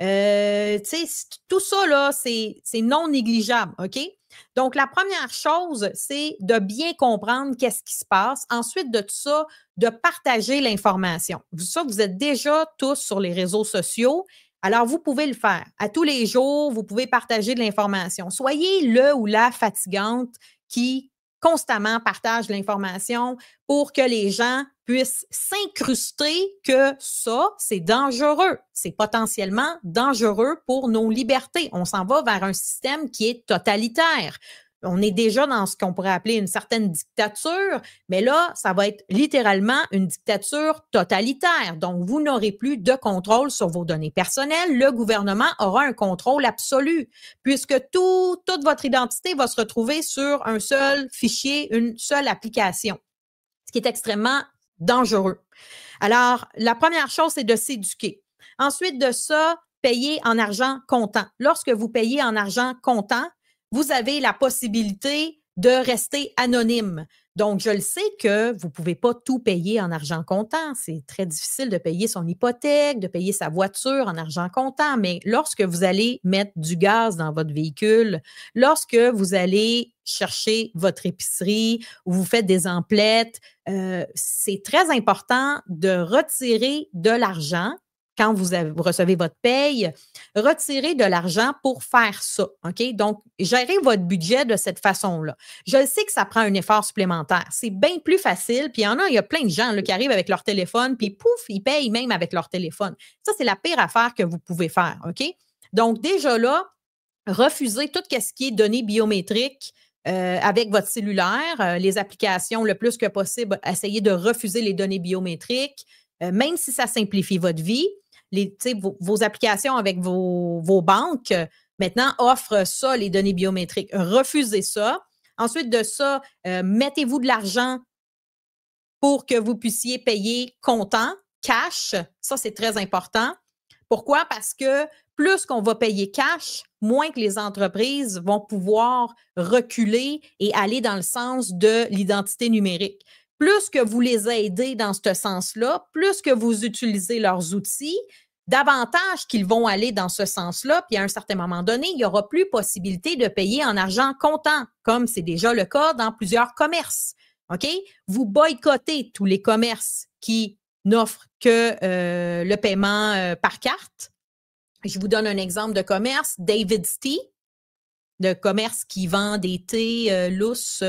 Tout ça, là, c'est non négligeable, OK? Donc, la première chose, c'est de bien comprendre qu'est-ce qui se passe. Ensuite de tout ça, de partager l'information. Ça, vous êtes déjà tous sur les réseaux sociaux. Alors, vous pouvez le faire. À tous les jours, vous pouvez partager de l'information. Soyez le ou la fatigante qui constamment partage l'information pour que les gens puissent s'incruster que ça, c'est dangereux. C'est potentiellement dangereux pour nos libertés. On s'en va vers un système qui est totalitaire. On est déjà dans ce qu'on pourrait appeler une certaine dictature, mais là, ça va être littéralement une dictature totalitaire. Donc, vous n'aurez plus de contrôle sur vos données personnelles. Le gouvernement aura un contrôle absolu, puisque toute votre identité va se retrouver sur un seul fichier, une seule application, ce qui est extrêmement dangereux. Alors, la première chose, c'est de s'éduquer. Ensuite de ça, payer en argent comptant. Lorsque vous payez en argent comptant, vous avez la possibilité de rester anonyme. Donc, je le sais que vous ne pouvez pas tout payer en argent comptant. C'est très difficile de payer son hypothèque, de payer sa voiture en argent comptant. Mais lorsque vous allez mettre du gaz dans votre véhicule, lorsque vous allez chercher votre épicerie ou vous faites des emplettes, c'est très important de retirer de l'argent quand vous recevez votre paye, retirez de l'argent pour faire ça. OK? Donc, gérez votre budget de cette façon-là. Je sais que ça prend un effort supplémentaire. C'est bien plus facile. Puis il y a plein de gens là, qui arrivent avec leur téléphone, puis pouf, ils payent même avec leur téléphone. Ça, c'est la pire affaire que vous pouvez faire. OK? Donc, déjà là, refusez tout ce qui est données biométriques. Avec votre cellulaire, les applications, le plus que possible, essayez de refuser les données biométriques, même si ça simplifie votre vie. Vos applications avec vos banques, maintenant, offrent ça, les données biométriques. Refusez ça. Ensuite de ça, mettez-vous de l'argent pour que vous puissiez payer comptant, cash. Ça, c'est très important. Pourquoi? Parce que plus qu'on va payer cash, moins que les entreprises vont pouvoir reculer et aller dans le sens de l'identité numérique. Plus que vous les aidez dans ce sens-là, plus que vous utilisez leurs outils, davantage qu'ils vont aller dans ce sens-là, puis à un certain moment donné, il n'y aura plus possibilité de payer en argent comptant, comme c'est déjà le cas dans plusieurs commerces. OK? Vous boycottez tous les commerces qui n'offrent que le paiement par carte. Je vous donne un exemple de commerce, David's Tea, de commerce qui vend des thés lousses,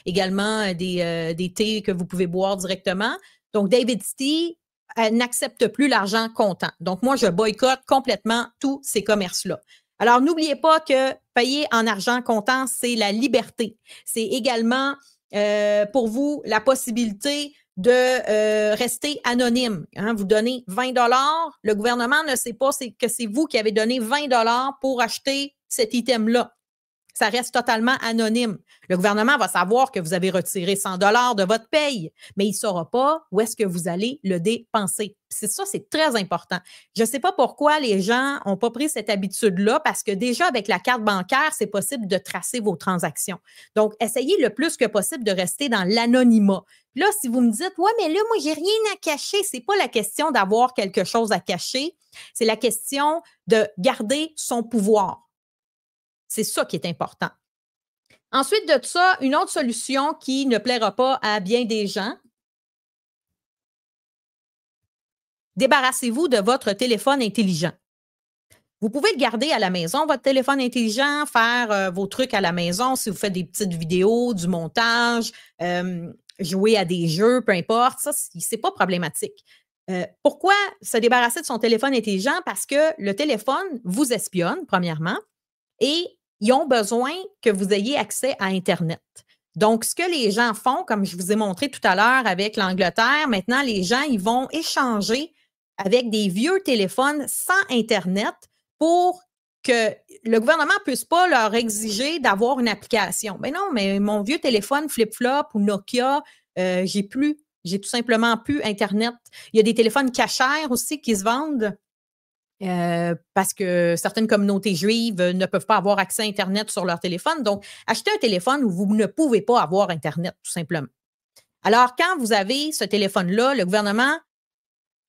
également des thés que vous pouvez boire directement. Donc, David's Tea n'accepte plus l'argent comptant. Donc, moi, je boycotte complètement tous ces commerces-là. Alors, n'oubliez pas que payer en argent comptant, c'est la liberté. C'est également pour vous la possibilité de rester anonyme. Hein? Vous donnez 20 $, le gouvernement ne sait pas que c'est vous qui avez donné 20 $ pour acheter cet item-là. Ça reste totalement anonyme. Le gouvernement va savoir que vous avez retiré 100 $ de votre paye, mais il ne saura pas où est-ce que vous allez le dépenser. C'est ça, c'est très important. Je ne sais pas pourquoi les gens n'ont pas pris cette habitude-là, parce que déjà, avec la carte bancaire, c'est possible de tracer vos transactions. Donc, essayez le plus que possible de rester dans l'anonymat. Là, si vous me dites, ouais, mais là, moi, j'ai rien à cacher, c'est pas la question d'avoir quelque chose à cacher, c'est la question de garder son pouvoir. C'est ça qui est important. Ensuite de ça, une autre solution qui ne plaira pas à bien des gens. Débarrassez-vous de votre téléphone intelligent. Vous pouvez le garder à la maison, votre téléphone intelligent, faire vos trucs à la maison si vous faites des petites vidéos, du montage, jouer à des jeux, peu importe. Ça, c'est pas problématique. Pourquoi se débarrasser de son téléphone intelligent? Parce que le téléphone vous espionne, premièrement, et ils ont besoin que vous ayez accès à Internet. Donc, ce que les gens font, comme je vous ai montré tout à l'heure avec l'Angleterre, maintenant, les gens, ils vont échanger avec des vieux téléphones sans Internet pour que le gouvernement ne puisse pas leur exiger d'avoir une application. Ben non, mais mon vieux téléphone flip-flop ou Nokia, j'ai tout simplement plus Internet. Il y a des téléphones cachers aussi qui se vendent. Parce que certaines communautés juives ne peuvent pas avoir accès à Internet sur leur téléphone. Donc, achetez un téléphone où vous ne pouvez pas avoir Internet, tout simplement. Alors, quand vous avez ce téléphone-là, le gouvernement,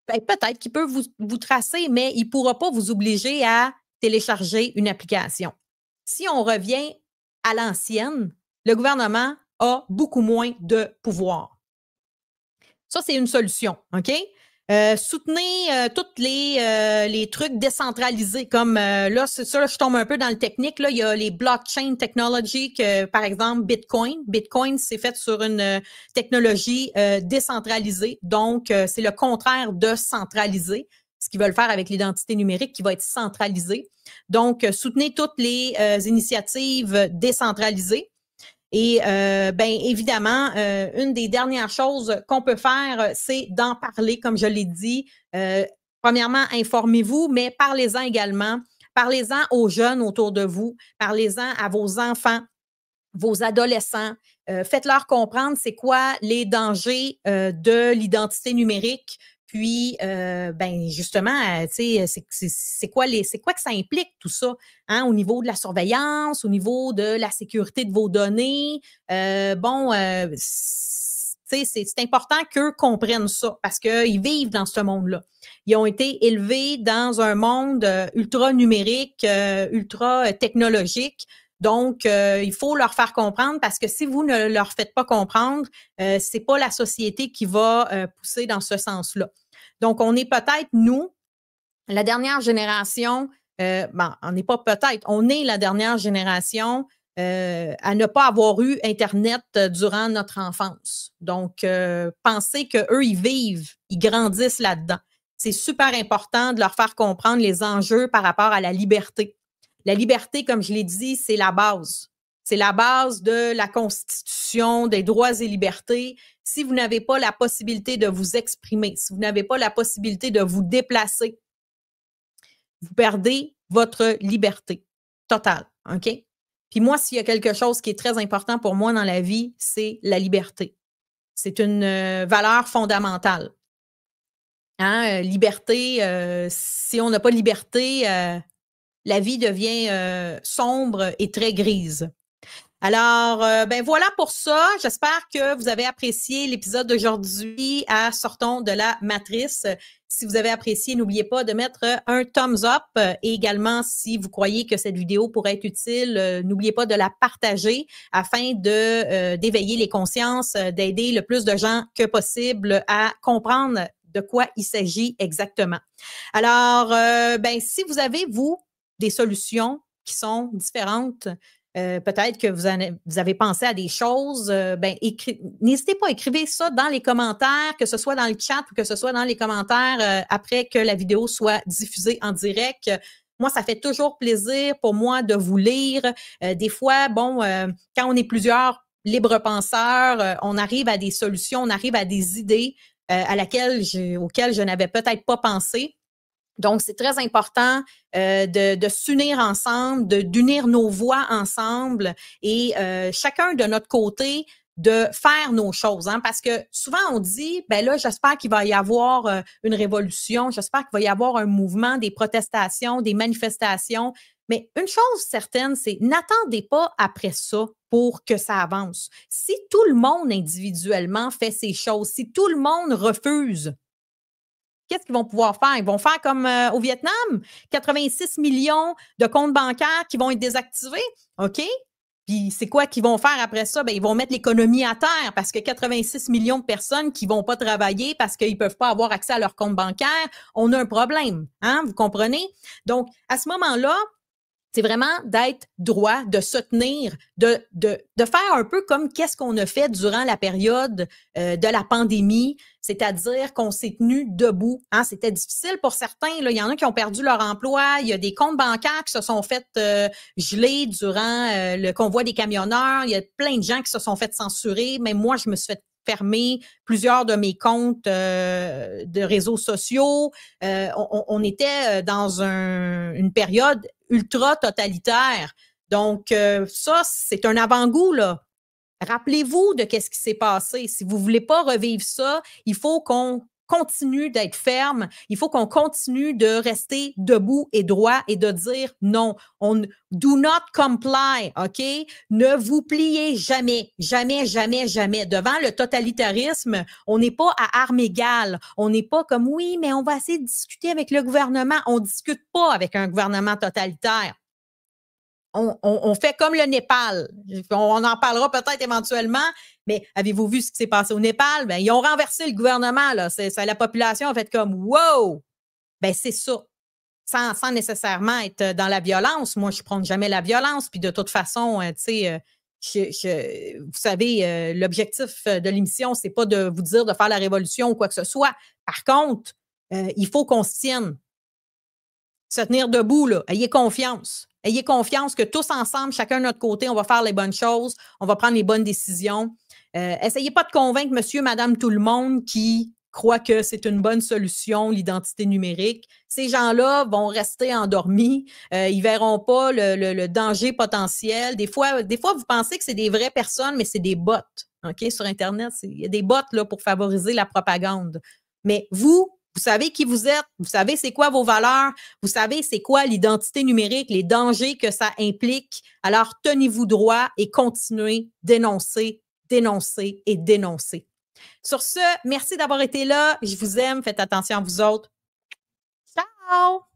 peut-être qu'il peut vous tracer, mais il ne pourra pas vous obliger à télécharger une application. Si on revient à l'ancienne, le gouvernement a beaucoup moins de pouvoir. Ça, c'est une solution, OK? Soutenez tous les trucs décentralisés, comme là, c'est ça, je tombe un peu dans le technique. Là, il y a les blockchain technologies, par exemple Bitcoin. Bitcoin, c'est fait sur une technologie décentralisée. Donc, c'est le contraire de centralisé, ce qu'ils veulent faire avec l'identité numérique qui va être centralisée. Donc, soutenez toutes les initiatives décentralisées. Et bien évidemment, une des dernières choses qu'on peut faire, c'est d'en parler, comme je l'ai dit. Premièrement, informez-vous, mais parlez-en également. Parlez-en aux jeunes autour de vous. Parlez-en à vos enfants, vos adolescents. Faites-leur comprendre c'est quoi les dangers de l'identité numérique, Puis, justement, tu sais, c'est quoi que ça implique tout ça, hein, au niveau de la surveillance, au niveau de la sécurité de vos données. C'est important qu'eux comprennent ça parce qu'ils vivent dans ce monde-là. Ils ont été élevés dans un monde ultra numérique, ultra technologique. Donc, il faut leur faire comprendre parce que si vous ne leur faites pas comprendre, c'est pas la société qui va pousser dans ce sens-là. Donc, on est peut-être, nous, la dernière génération, on n'est pas peut-être, on est la dernière génération à ne pas avoir eu Internet durant notre enfance. Donc, pensez qu'eux, ils vivent, ils grandissent là-dedans. C'est super important de leur faire comprendre les enjeux par rapport à la liberté. La liberté, comme je l'ai dit, c'est la base. C'est la base de la Constitution, des droits et libertés. Si vous n'avez pas la possibilité de vous exprimer, si vous n'avez pas la possibilité de vous déplacer, vous perdez votre liberté totale, OK? Puis moi, s'il y a quelque chose qui est très important pour moi dans la vie, c'est la liberté. C'est une valeur fondamentale. Hein? Liberté, si on n'a pas de liberté, la vie devient sombre et très grise. Alors, voilà pour ça. J'espère que vous avez apprécié l'épisode d'aujourd'hui à Sortons de la Matrice. Si vous avez apprécié, n'oubliez pas de mettre un thumbs up. Et également, si vous croyez que cette vidéo pourrait être utile, n'oubliez pas de la partager afin d'éveiller les consciences, d'aider le plus de gens que possible à comprendre de quoi il s'agit exactement. Alors, si vous avez, vous, des solutions qui sont différentes, peut-être que vous avez pensé à des choses, n'hésitez pas à écrire ça dans les commentaires, que ce soit dans le chat ou que ce soit dans les commentaires après que la vidéo soit diffusée en direct. Moi, ça fait toujours plaisir pour moi de vous lire. Des fois, quand on est plusieurs libres penseurs, on arrive à des solutions, on arrive à des idées auxquelles je n'avais peut-être pas pensé. Donc, c'est très important de s'unir ensemble, d'unir nos voix ensemble et chacun de notre côté de faire nos choses. Hein, parce que souvent, on dit, j'espère qu'il va y avoir une révolution, j'espère qu'il va y avoir un mouvement, des protestations, des manifestations. Mais une chose certaine, c'est n'attendez pas après ça pour que ça avance. Si tout le monde individuellement fait ces choses, si tout le monde refuse, qu'est-ce qu'ils vont pouvoir faire? Ils vont faire comme au Vietnam, 86 millions de comptes bancaires qui vont être désactivés, OK? Puis c'est quoi qu'ils vont faire après ça? Ils vont mettre l'économie à terre parce que 86 millions de personnes qui vont pas travailler parce qu'ils peuvent pas avoir accès à leur compte bancaire, on a un problème, hein? Vous comprenez? Donc, à ce moment-là, c'est vraiment d'être droit, de se tenir, de faire un peu comme qu'est-ce qu'on a fait durant la période de la pandémie, c'est-à-dire qu'on s'est tenu debout. Hein? C'était difficile pour certains. Là. Il y en a qui ont perdu leur emploi. Il y a des comptes bancaires qui se sont fait geler durant le convoi des camionneurs. Il y a plein de gens qui se sont fait censurer. Même moi, je me suis fait fermer plusieurs de mes comptes de réseaux sociaux. On était dans une période ultra totalitaire. Donc, ça, c'est un avant-goût, là. Rappelez-vous de qu'est-ce qui s'est passé. Si vous voulez pas revivre ça, il faut qu'on continue d'être ferme. Il faut qu'on continue de rester debout et droit et de dire non. Do not comply, OK? Ne vous pliez jamais, jamais, jamais, jamais. Devant le totalitarisme, on n'est pas à armes égales. On n'est pas comme, oui, mais on va essayer de discuter avec le gouvernement. On ne discute pas avec un gouvernement totalitaire. On fait comme le Népal. On en parlera peut-être éventuellement, mais avez-vous vu ce qui s'est passé au Népal? Ils ont renversé le gouvernement. Là. La population a fait comme « wow ». C'est ça. Sans nécessairement être dans la violence. Moi, je ne prône jamais la violence. Puis de toute façon, vous savez, l'objectif de l'émission, c'est pas de vous dire de faire la révolution ou quoi que ce soit. Par contre, il faut qu'on se tienne. Se tenir debout, là. Ayez confiance. Ayez confiance que tous ensemble, chacun de notre côté, on va faire les bonnes choses, on va prendre les bonnes décisions. Essayez pas de convaincre monsieur, madame, tout le monde qui croit que c'est une bonne solution, l'identité numérique. Ces gens-là vont rester endormis. Ils verront pas le danger potentiel. Des fois, vous pensez que c'est des vraies personnes, mais c'est des bots. OK? Sur Internet, il y a des bots là, pour favoriser la propagande. Mais vous, Vous savez qui vous êtes, vous savez c'est quoi vos valeurs, vous savez c'est quoi l'identité numérique, les dangers que ça implique. Alors, tenez-vous droit et continuez, dénoncez, dénoncez et dénoncez. Sur ce, merci d'avoir été là. Je vous aime. Faites attention à vous autres. Ciao!